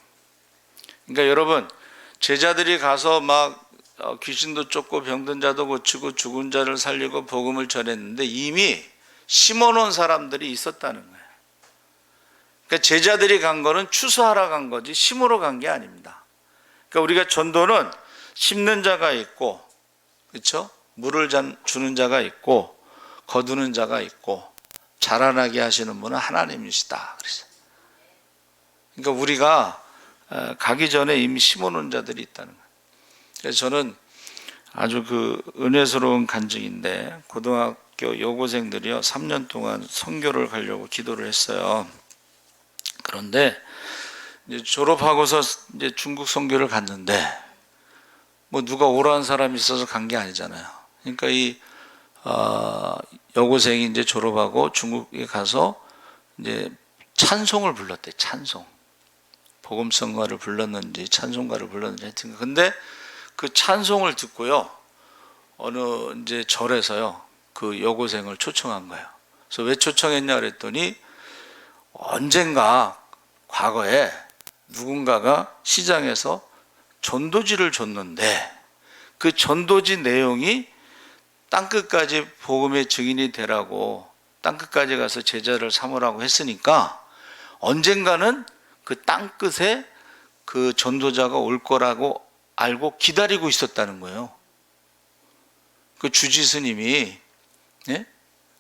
그러니까 여러분, 제자들이 가서 막 귀신도 쫓고 병든 자도 고치고 죽은 자를 살리고 복음을 전했는데 이미 심어놓은 사람들이 있었다는 거예요. 그러니까 제자들이 간 거는 추수하러 간 거지 심으러 간 게 아닙니다. 그러니까 우리가 전도는 심는 자가 있고, 그렇죠? 물을 주는 자가 있고, 거두는 자가 있고, 자라나게 하시는 분은 하나님이시다. 그래서 그러니까 우리가 가기 전에 이미 심어놓은 자들이 있다는 거예요. 그래서 저는 아주 그 은혜스러운 간증인데, 고등학교 여고생들이요 3년 동안 선교를 가려고 기도를 했어요. 그런데 이제 졸업하고서 이제 중국 선교를 갔는데 뭐 누가 오라는 사람이 있어서 간 게 아니잖아요. 그러니까 이 여고생이 이제 졸업하고 중국에 가서 이제 찬송을 불렀대. 찬송. 복음성가를 불렀는지 찬송가를 불렀는지 하여튼, 근데 그 찬송을 듣고요 어느 이제 절에서요 그 여고생을 초청한 거예요. 그래서 왜 초청했냐 그랬더니, 언젠가 과거에 누군가가 시장에서 전도지를 줬는데 그 전도지 내용이 땅끝까지 복음의 증인이 되라고 땅끝까지 가서 제자를 삼으라고 했으니까 언젠가는 그 땅끝에 그 전도자가 올 거라고 알고 기다리고 있었다는 거예요. 그 주지 스님이,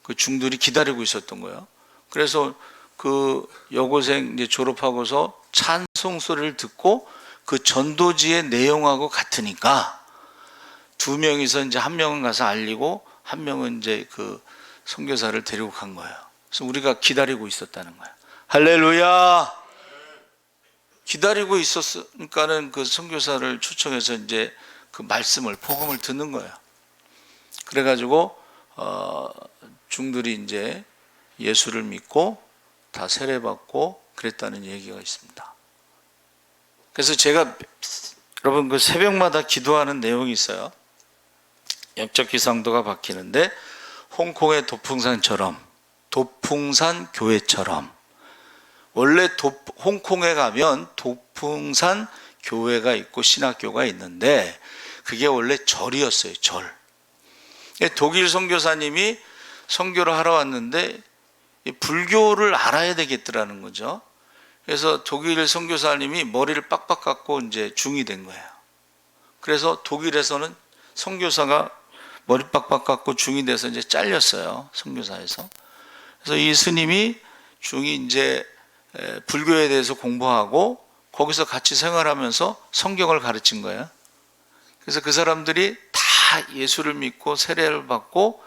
그 중들이 기다리고 있었던 거예요. 그래서 그 여고생 이제 졸업하고서 찬송 소리를 듣고 그 전도지의 내용하고 같으니까 두 명이서 이제 한 명은 가서 알리고 한 명은 이제 그 선교사를 데리고 간 거예요. 그래서 우리가 기다리고 있었다는 거예요. 할렐루야! 기다리고 있었으니까는 그 선교사를 초청해서 이제 그 말씀을, 복음을 듣는 거예요. 그래가지고 중들이 이제 예수를 믿고 다 세례받고 그랬다는 얘기가 있습니다. 그래서 제가 여러분 그 새벽마다 기도하는 내용이 있어요. 영적 기상도가 바뀌는데 홍콩의 도풍산처럼, 도풍산 교회처럼, 원래 홍콩에 가면 도풍산 교회가 있고 신학교가 있는데 그게 원래 절이었어요. 절. 독일 선교사님이 선교를 하러 왔는데 불교를 알아야 되겠더라는 거죠. 그래서 독일 선교사님이 머리를 빡빡 깎고 이제 중이 된 거예요. 그래서 독일에서는 선교사가 머리 빡빡 깎고 중이 돼서 이제 잘렸어요. 선교사에서. 그래서 이 스님이 중이 이제 불교에 대해서 공부하고 거기서 같이 생활하면서 성경을 가르친 거예요. 그래서 그 사람들이 다 예수를 믿고 세례를 받고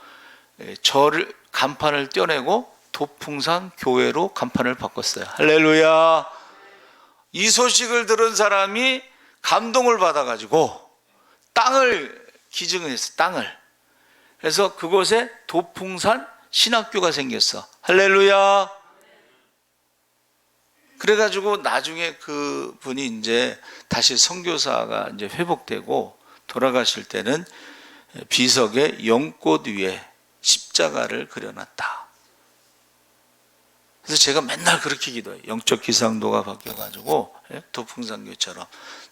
절 간판을 떼어내고 도풍산 교회로 간판을 바꿨어요. 할렐루야! 이 소식을 들은 사람이 감동을 받아가지고 땅을 기증을 했어. 땅을. 그래서 그곳에 도풍산 신학교가 생겼어. 할렐루야! 그래가지고 나중에 그 분이 이제 다시 선교사가 이제 회복되고 돌아가실 때는 비석에 연꽃 위에 십자가를 그려놨다. 그래서 제가 맨날 그렇게 기도해요. 영적 기상도가 바뀌어가지고 도풍산교처럼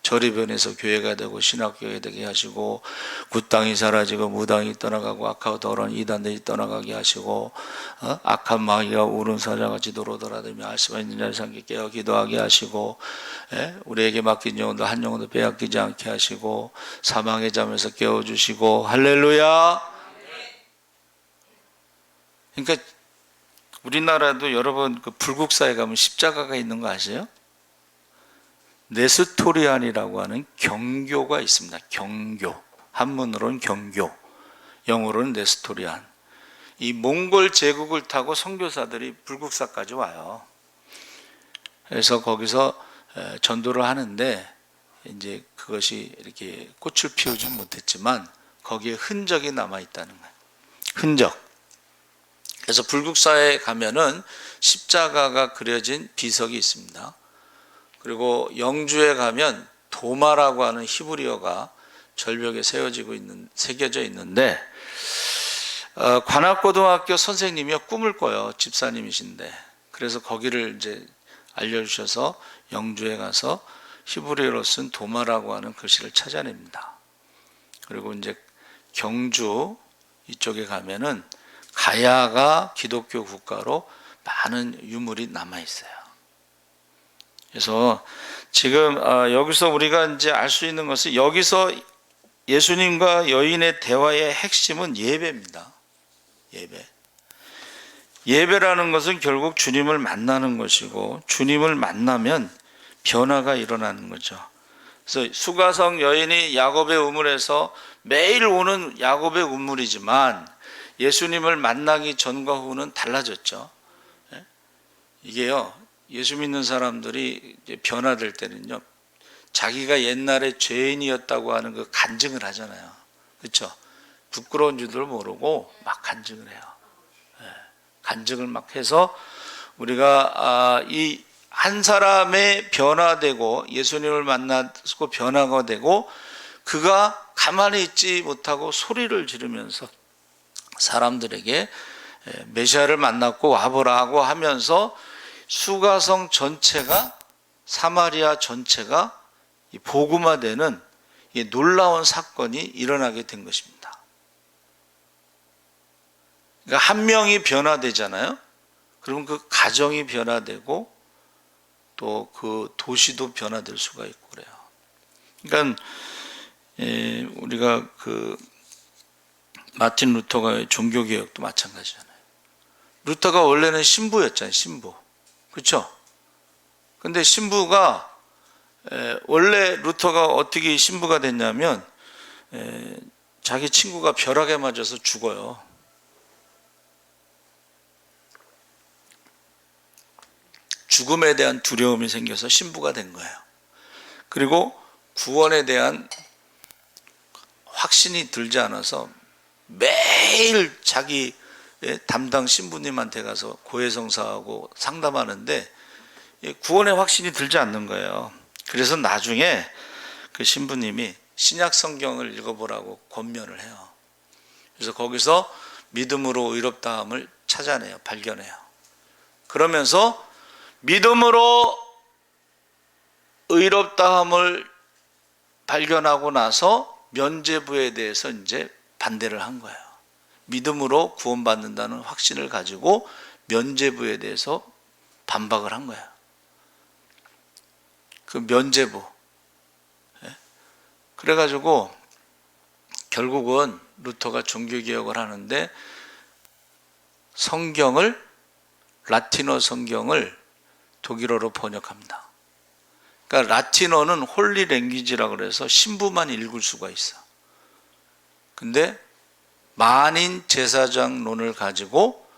절이 변해서 교회가 되고 신학교가 되게 하시고, 굿땅이 사라지고 무당이 떠나가고 악하고 더러운 이단들이 떠나가게 하시고, 악한 마귀가 우는 사자같이 돌아다니며 알 수가 있는 자를 삼게 깨어 기도하게 하시고, 우리에게 맡긴 영혼도 한 영혼도 빼앗기지 않게 하시고, 사망의 잠에서 깨워주시고. 할렐루야! 그러니까 우리나라도 여러분 그 불국사에 가면 십자가가 있는 거 아세요? 네스토리안이라고 하는 경교가 있습니다. 경교. 한문으로는 경교, 영어로는 네스토리안. 이 몽골 제국을 타고 선교사들이 불국사까지 와요. 그래서 거기서 전도를 하는데 이제 그것이 이렇게 꽃을 피우지 못했지만 거기에 흔적이 남아 있다는 거예요. 흔적. 그래서 불국사에 가면은 십자가가 그려진 비석이 있습니다. 그리고 영주에 가면 도마라고 하는 히브리어가 절벽에 새겨져 있는데 관악고등학교 선생님이 꿈을 꿔요. 집사님이신데. 그래서 거기를 이제 알려주셔서 영주에 가서 히브리어로 쓴 도마라고 하는 글씨를 찾아냅니다. 그리고 이제 경주 이쪽에 가면은 가야가 기독교 국가로 많은 유물이 남아 있어요. 그래서 지금 여기서 우리가 이제 알 수 있는 것은 여기서 예수님과 여인의 대화의 핵심은 예배입니다. 예배. 예배라는 것은 결국 주님을 만나는 것이고 주님을 만나면 변화가 일어나는 거죠. 그래서 수가성 여인이 야곱의 우물에서 매일 오는 야곱의 우물이지만 예수님을 만나기 전과 후는 달라졌죠. 이게요, 예수 믿는 사람들이 이제 변화될 때는요, 자기가 옛날에 죄인이었다고 하는 그 간증을 하잖아요. 그렇죠? 부끄러운 줄도 모르고 막 간증을 해요. 간증을 막 해서 우리가 이 한 사람의 변화되고 예수님을 만나고 변화가 되고 그가 가만히 있지 못하고 소리를 지르면서 사람들에게 메시아를 만났고 와보라고 하면서 수가성 전체가, 사마리아 전체가 복음화되는 놀라운 사건이 일어나게 된 것입니다. 그러니까 한 명이 변화되잖아요. 그러면 그 가정이 변화되고 또 그 도시도 변화될 수가 있고 그래요. 그러니까 우리가 그 마틴 루터가 종교개혁도 마찬가지잖아요. 루터가 원래는 신부였잖아요. 신부. 그렇죠? 근데 신부가 원래 루터가 어떻게 신부가 됐냐면 자기 친구가 벼락에 맞아서 죽어요. 죽음에 대한 두려움이 생겨서 신부가 된 거예요. 그리고 구원에 대한 확신이 들지 않아서 매일 자기 담당 신부님한테 가서 고해성사하고 상담하는데 구원의 확신이 들지 않는 거예요. 그래서 나중에 그 신부님이 신약 성경을 읽어보라고 권면을 해요. 그래서 거기서 믿음으로 의롭다함을 찾아내요. 발견해요. 그러면서 믿음으로 의롭다함을 발견하고 나서 면죄부에 대해서 이제 반대를 한 거예요. 믿음으로 구원받는다는 확신을 가지고 면죄부에 대해서 반박을 한 거예요. 그 면죄부. 그래가지고 결국은 루터가 종교개혁을 하는데 성경을, 라틴어 성경을 독일어로 번역합니다. 그러니까 라틴어는 홀리 랭귀지라고 그래서 신부만 읽을 수가 있어. 근데 만인 제사장론을 가지고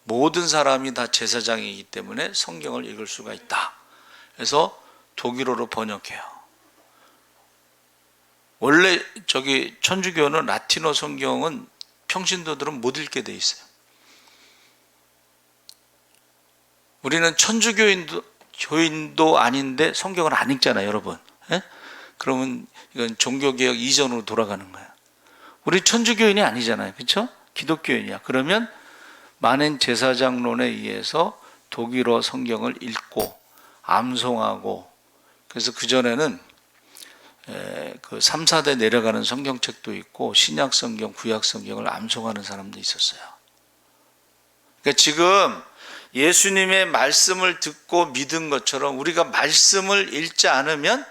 모든 사람이 다 제사장이기 때문에 성경을 읽을 수가 있다. 그래서 독일어로 번역해요. 원래 천주교는 라틴어 성경은 평신도들은 못 읽게 돼 있어요. 우리는 천주교인도 아닌데 성경을 안 읽잖아요, 여러분. 그러면 이건 종교개혁 이전으로 돌아가는 거예요. 우리 천주교인이 아니잖아요, 그렇죠? 기독교인이야. 그러면 만인 제사장론에 의해서 독일어 성경을 읽고 암송하고, 그래서 그전에는 그 3, 4대 내려가는 성경책도 있고 신약 성경, 구약 성경을 암송하는 사람도 있었어요. 그러니까 지금 예수님의 말씀을 듣고 믿은 것처럼 우리가 말씀을 읽지 않으면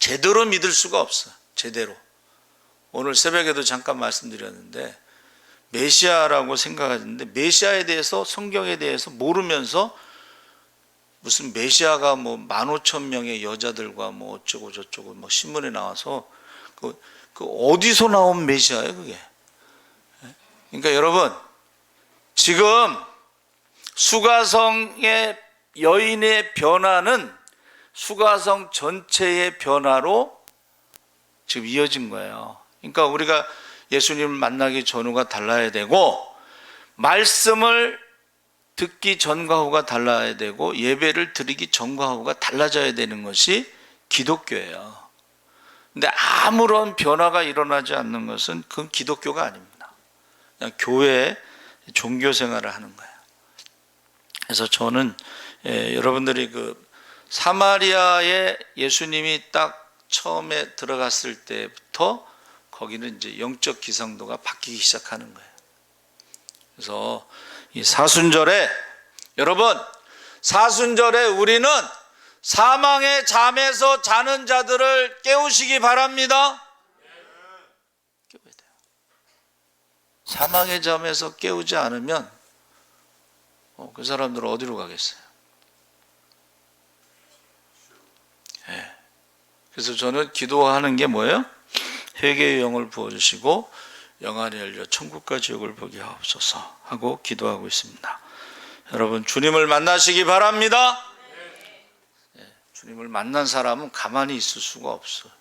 제대로 믿을 수가 없어요. 제대로. 오늘 새벽에도 잠깐 말씀드렸는데 메시아라고 생각하는데 메시아에 대해서 성경에 대해서 모르면서 무슨 메시아가 뭐 15,000명의 여자들과 뭐 어쩌고 저쩌고 뭐 신문에 나와서 그 어디서 나온 메시아예요 그게. 그러니까 여러분 지금 수가성의 여인의 변화는 수가성 전체의 변화로 지금 이어진 거예요. 그러니까 우리가 예수님을 만나기 전후가 달라야 되고 말씀을 듣기 전과 후가 달라야 되고 예배를 드리기 전과 후가 달라져야 되는 것이 기독교예요. 근데 아무런 변화가 일어나지 않는 것은 그건 기독교가 아닙니다. 그냥 교회 종교 생활을 하는 거예요. 그래서 저는 여러분들이 그 사마리아에 예수님이 딱 처음에 들어갔을 때부터 거기는 이제 영적 기상도가 바뀌기 시작하는 거예요. 그래서 이 사순절에 여러분 사순절에 우리는 사망의 잠에서 자는 자들을 깨우시기 바랍니다. 깨워야 돼요. 사망의 잠에서 깨우지 않으면 그 사람들은 어디로 가겠어요? 네. 그래서 저는 기도하는 게 뭐예요? 회개의 영을 부어주시고 영안이 열려 천국과 지옥을 보게 하옵소서 하고 기도하고 있습니다. 여러분 주님을 만나시기 바랍니다. 네. 주님을 만난 사람은 가만히 있을 수가 없어요.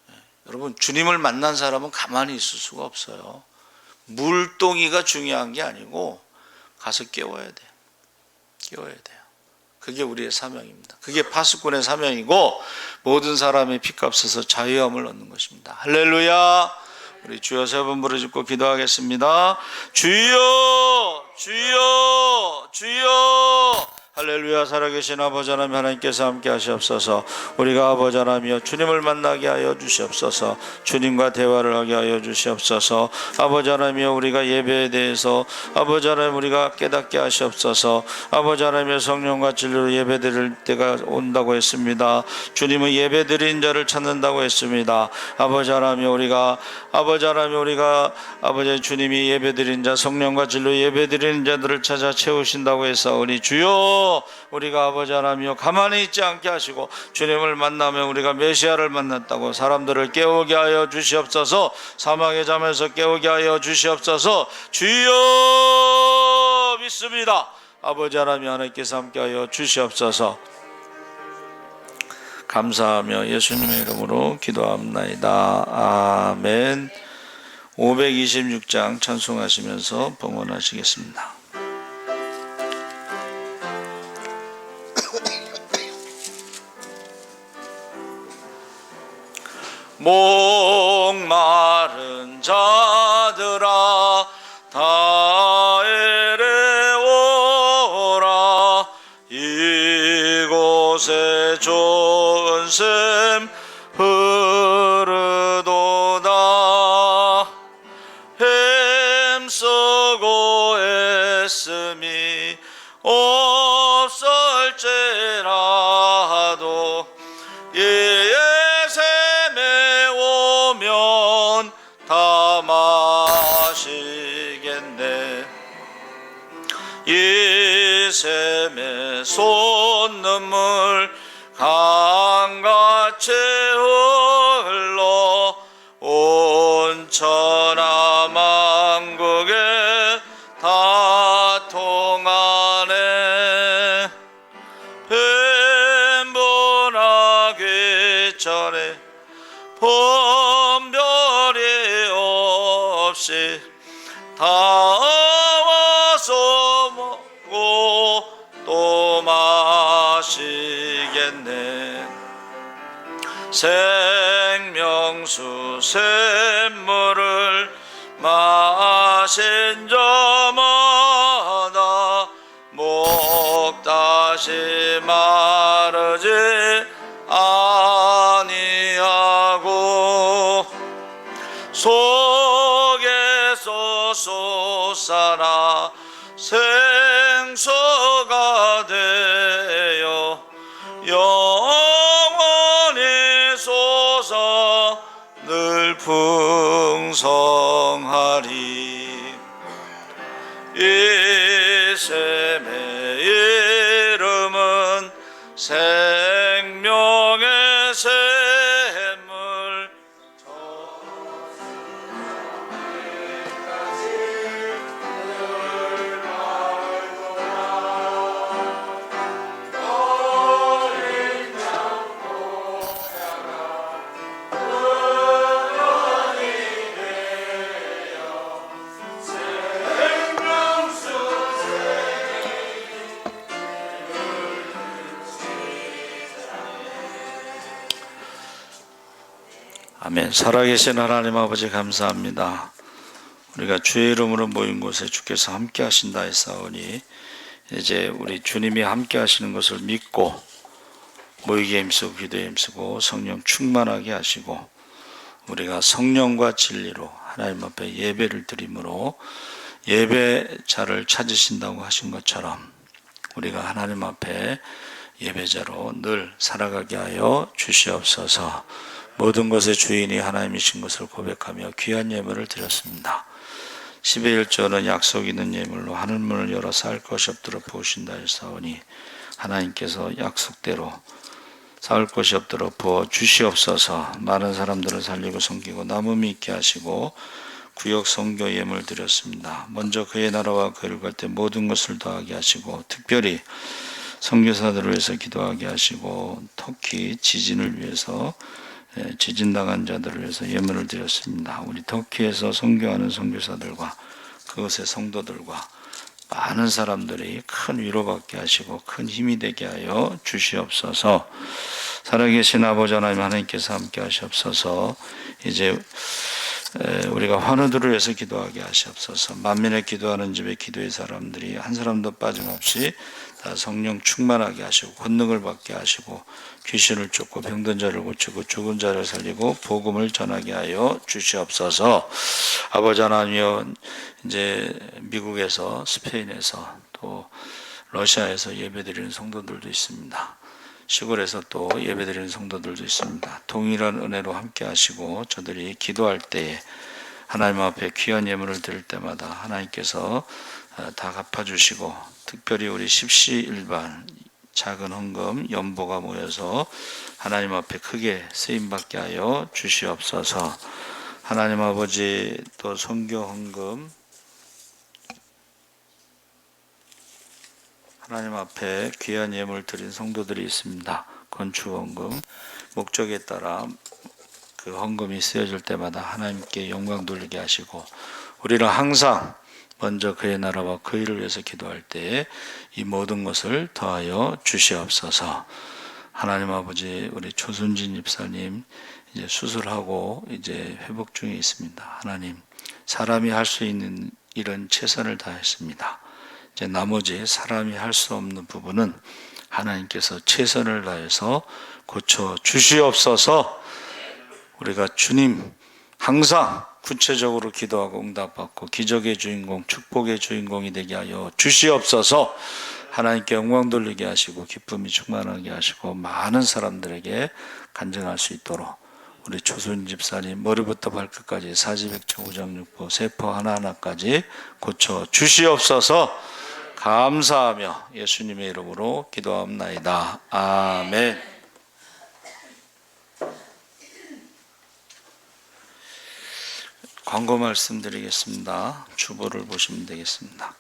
네. 여러분 주님을 만난 사람은 가만히 있을 수가 없어요. 물동이가 중요한 게 아니고 가서 깨워야 돼요. 깨워야 돼요. 그게 우리의 사명입니다. 그게 파수꾼의 사명이고 모든 사람의 피값에서 자유함을 얻는 것입니다. 할렐루야. 우리 주여 세 번 부르짖고 기도하겠습니다. 주여 주여 주여. 할렐루야. 살아계신 아버지 하나님 하나님께서 함께 하시옵소서. 우리가 아버지 하나님이여 주님을 만나게 하여 주시옵소서. 주님과 대화를 하게 하여 주시옵소서. 아버지 하나님이여 우리가 예배에 대해서 아버지 하나님 우리가 깨닫게 하시옵소서. 아버지 하나님이여 성령과 진리로 예배드릴 때가 온다고 했습니다. 주님은 예배드린 자를 찾는다고 했습니다. 아버지 하나님이여 우리가 아버지 하나님 우리가 아버지 주님이 예배드린 자 성령과 진리로 예배드리는 자들을 찾아 채우신다고 했사오니 주여 우리가 아버지 하나님이여 가만히 있지 않게 하시고 주님을 만나면 우리가 메시아를 만났다고 사람들을 깨우게 하여 주시옵소서. 사망의 잠에서 깨우게 하여 주시옵소서. 주여 믿습니다. 아버지 하나님 하나님께서 함께 하여 주시옵소서. 감사하며 예수님의 이름으로 기도합나이다. 아멘. 526장 찬송하시면서 봉헌하시겠습니다. 목마른 자들아 다 이래오라. 이곳에 좋은 샘 흐르도다. 힘쓰고 애씀이 없을지라도 예샘에 오면 다 마시겠네. 예샘에 솟는물 강같이 흘러 온 천하 만국에 다 통하네. 빈분하기 전에 분별이 없이 다 와서 먹고 또 마시겠네. 생명수 샘물을 마신 자마다 목 다시 마르지 아니하고 속에서 솟아나 생수가 되어 영원히 솟아 늘 풍성하리. 아멘. 살아계신 하나님 아버지 감사합니다. 우리가 주의 이름으로 모인 곳에 주께서 함께 하신다 했사오니 이제 우리 주님이 함께 하시는 것을 믿고 모이게 힘쓰고 기도에 힘쓰고 성령 충만하게 하시고 우리가 성령과 진리로 하나님 앞에 예배를 드림으로 예배자를 찾으신다고 하신 것처럼 우리가 하나님 앞에 예배자로 늘 살아가게 하여 주시옵소서. 모든 것의 주인이 하나님이신 것을 고백하며 귀한 예물을 드렸습니다. 10의 1조는 약속 있는 예물로 하늘문을 열어서 할 것이 없도록 부으신다 했사오니 하나님께서 약속대로 쌓을 것이 없도록 부어 주시옵소서. 많은 사람들을 살리고 섬기고 남음이 있게 하시고 구역 선교 예물 드렸습니다. 먼저 그의 나라와 그를 갈 때 모든 것을 더하게 하시고 특별히 선교사들을 위해서 기도하게 하시고 터키 지진을 위해서 지진당한 자들을 위해서 예물을 드렸습니다. 우리 터키에서 선교하는 선교사들과 그것의 성도들과 많은 사람들이 큰 위로받게 하시고 큰 힘이 되게 하여 주시옵소서. 살아계신 아버지 하나님 하나님께서 함께 하시옵소서. 이제 우리가 환우들을 위해서 기도하게 하시옵소서. 만민의 기도하는 집에 기도의 사람들이 한 사람도 빠짐없이 다 성령 충만하게 하시고 권능을 받게 하시고 귀신을 쫓고 병든 자를 고치고 죽은 자를 살리고 복음을 전하게 하여 주시옵소서. 아버지 하나님이여, 이제 미국에서 스페인에서 또 러시아에서 예배드리는 성도들도 있습니다. 시골에서 또 예배드리는 성도들도 있습니다. 동일한 은혜로 함께 하시고 저들이 기도할 때에 하나님 앞에 귀한 예물을 드릴 때마다 하나님께서 다 갚아주시고 특별히 우리 십시일반 작은 헌금 연보가 모여서 하나님 앞에 크게 쓰임받게 하여 주시옵소서. 하나님 아버지 또 선교 헌금 하나님 앞에 귀한 예물 드린 성도들이 있습니다. 건축 헌금 목적에 따라 그 헌금이 쓰여질 때마다 하나님께 영광 돌리게 하시고 우리는 항상 먼저 그의 나라와 그 일을 위해서 기도할 때에 이 모든 것을 더하여 주시옵소서. 하나님 아버지 우리 조순진 집사님 이제 수술하고 이제 회복 중에 있습니다. 하나님 사람이 할 수 있는 일은 최선을 다했습니다. 이제 나머지 사람이 할 수 없는 부분은 하나님께서 최선을 다해서 고쳐 주시옵소서. 우리가 주님 항상 구체적으로 기도하고 응답받고 기적의 주인공, 축복의 주인공이 되게 하여 주시옵소서. 하나님께 영광 돌리게 하시고 기쁨이 충만하게 하시고 많은 사람들에게 간증할 수 있도록 우리 조순 집사님 머리부터 발끝까지 사지백체 우정육부 세포 하나하나까지 고쳐 주시옵소서. 감사하며 예수님의 이름으로 기도합나이다. 아멘. 광고 말씀드리겠습니다. 주보를 보시면 되겠습니다.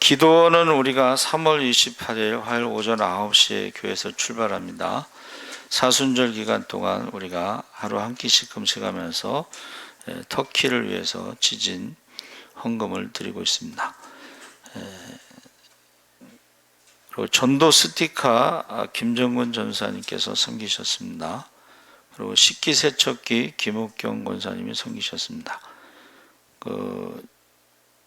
기도는 우리가 3월 28일 화요일 오전 9시에 교회에서 출발합니다. 사순절 기간 동안 우리가 하루 한 끼씩 금식하면서 터키를 위해서 지진 헌금을 드리고 있습니다. 그리고 전도 스티커 김정근 전사님께서 섬기셨습니다. 그리고 식기세척기 김옥경 권사님이 섬기셨습니다. 그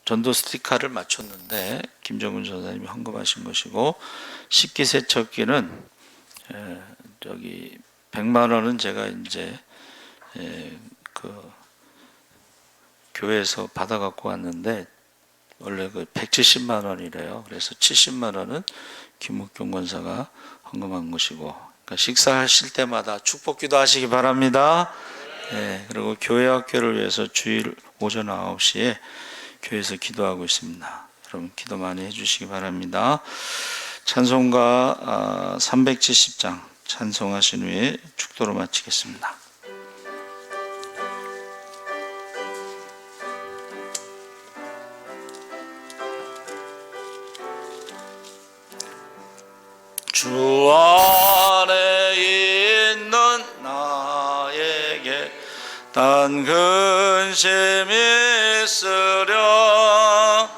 전도 스티커를 맞췄는데 김정근 전사님이 헌금하신 것이고 식기세척기는 저기 100만 원은 제가 이제 그 교회에서 받아 갖고 왔는데 원래 그 170만 원이래요. 그래서 70만 원은 김옥경 권사가 헌금한 것이고. 식사하실 때마다 축복기도 하시기 바랍니다. 네, 그리고 교회 학교를 위해서 주일 오전 9시에 교회에서 기도하고 있습니다. 여러분 기도 많이 해주시기 바랍니다. 찬송가 370장 찬송하신 후에 축도로 마치겠습니다. 주 안에 있는 나에게 단 근심이 있으려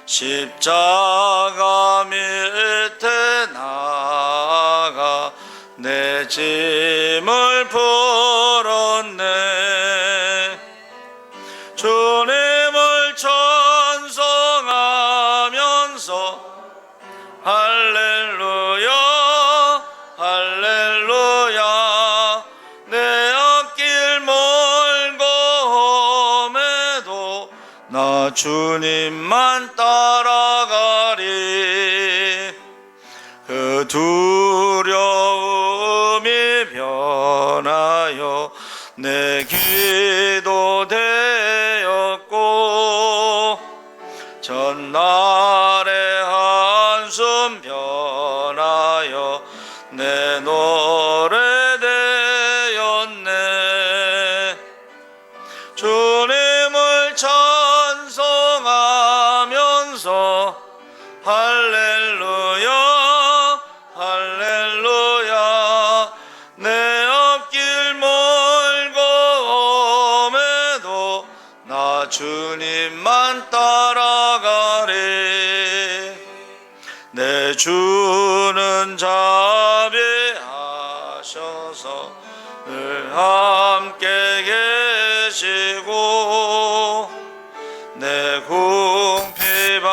십자가 밑에 나가 내 짐을 부 나 주님만 따라가리. 그 두려움이 변하여 내 기도 되었고, 전날의 한숨 변하여 내 노래 되었네. 주님을 찬송하면서 할렐루야 할렐루야. 내 앞길 멀고 험해도 나 주님만 따라가리. 내 주는 자비하셔서 늘 함께 계시고, 내 궁핍함을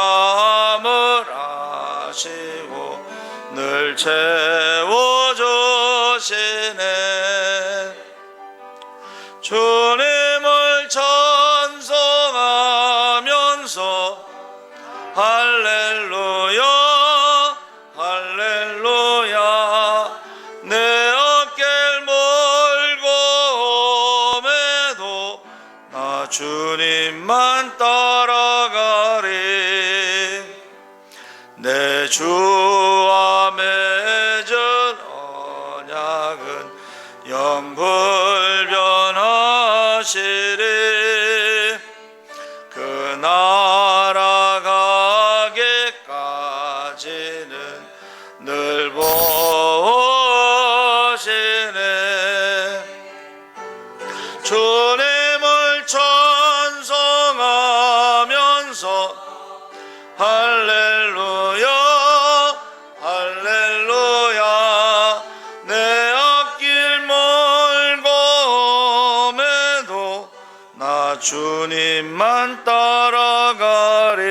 아시고 늘 채워주시네. 주님을 찬송하면서 할렐루야 할렐루야. 내 앞길 멀고 험해도 나 주님만 따라가리. 내 주와 맺은 언약은 영불변하시리. 그 나라 가기까지는 늘 보시네. 주님을 찬송하면서 할렐루야 할렐루야. 내 앞길 멀고 험해도 나 주님만 따라가리.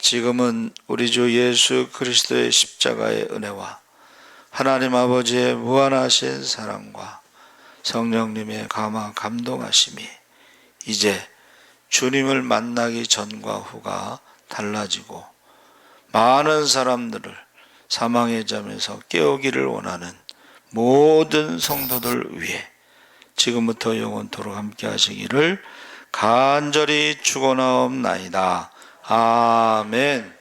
지금은 우리 주 예수 그리스도의 십자가의 은혜와 하나님 아버지의 무한하신 사랑과 성령님의 감화 감동하심이 이제 주님을 만나기 전과 후가 달라지고, 많은 사람들을 사망의 잠에서 깨우기를 원하는 모든 성도들 위해 지금부터 영원토록 함께 하시기를 간절히 축원하옵나이다. 아멘.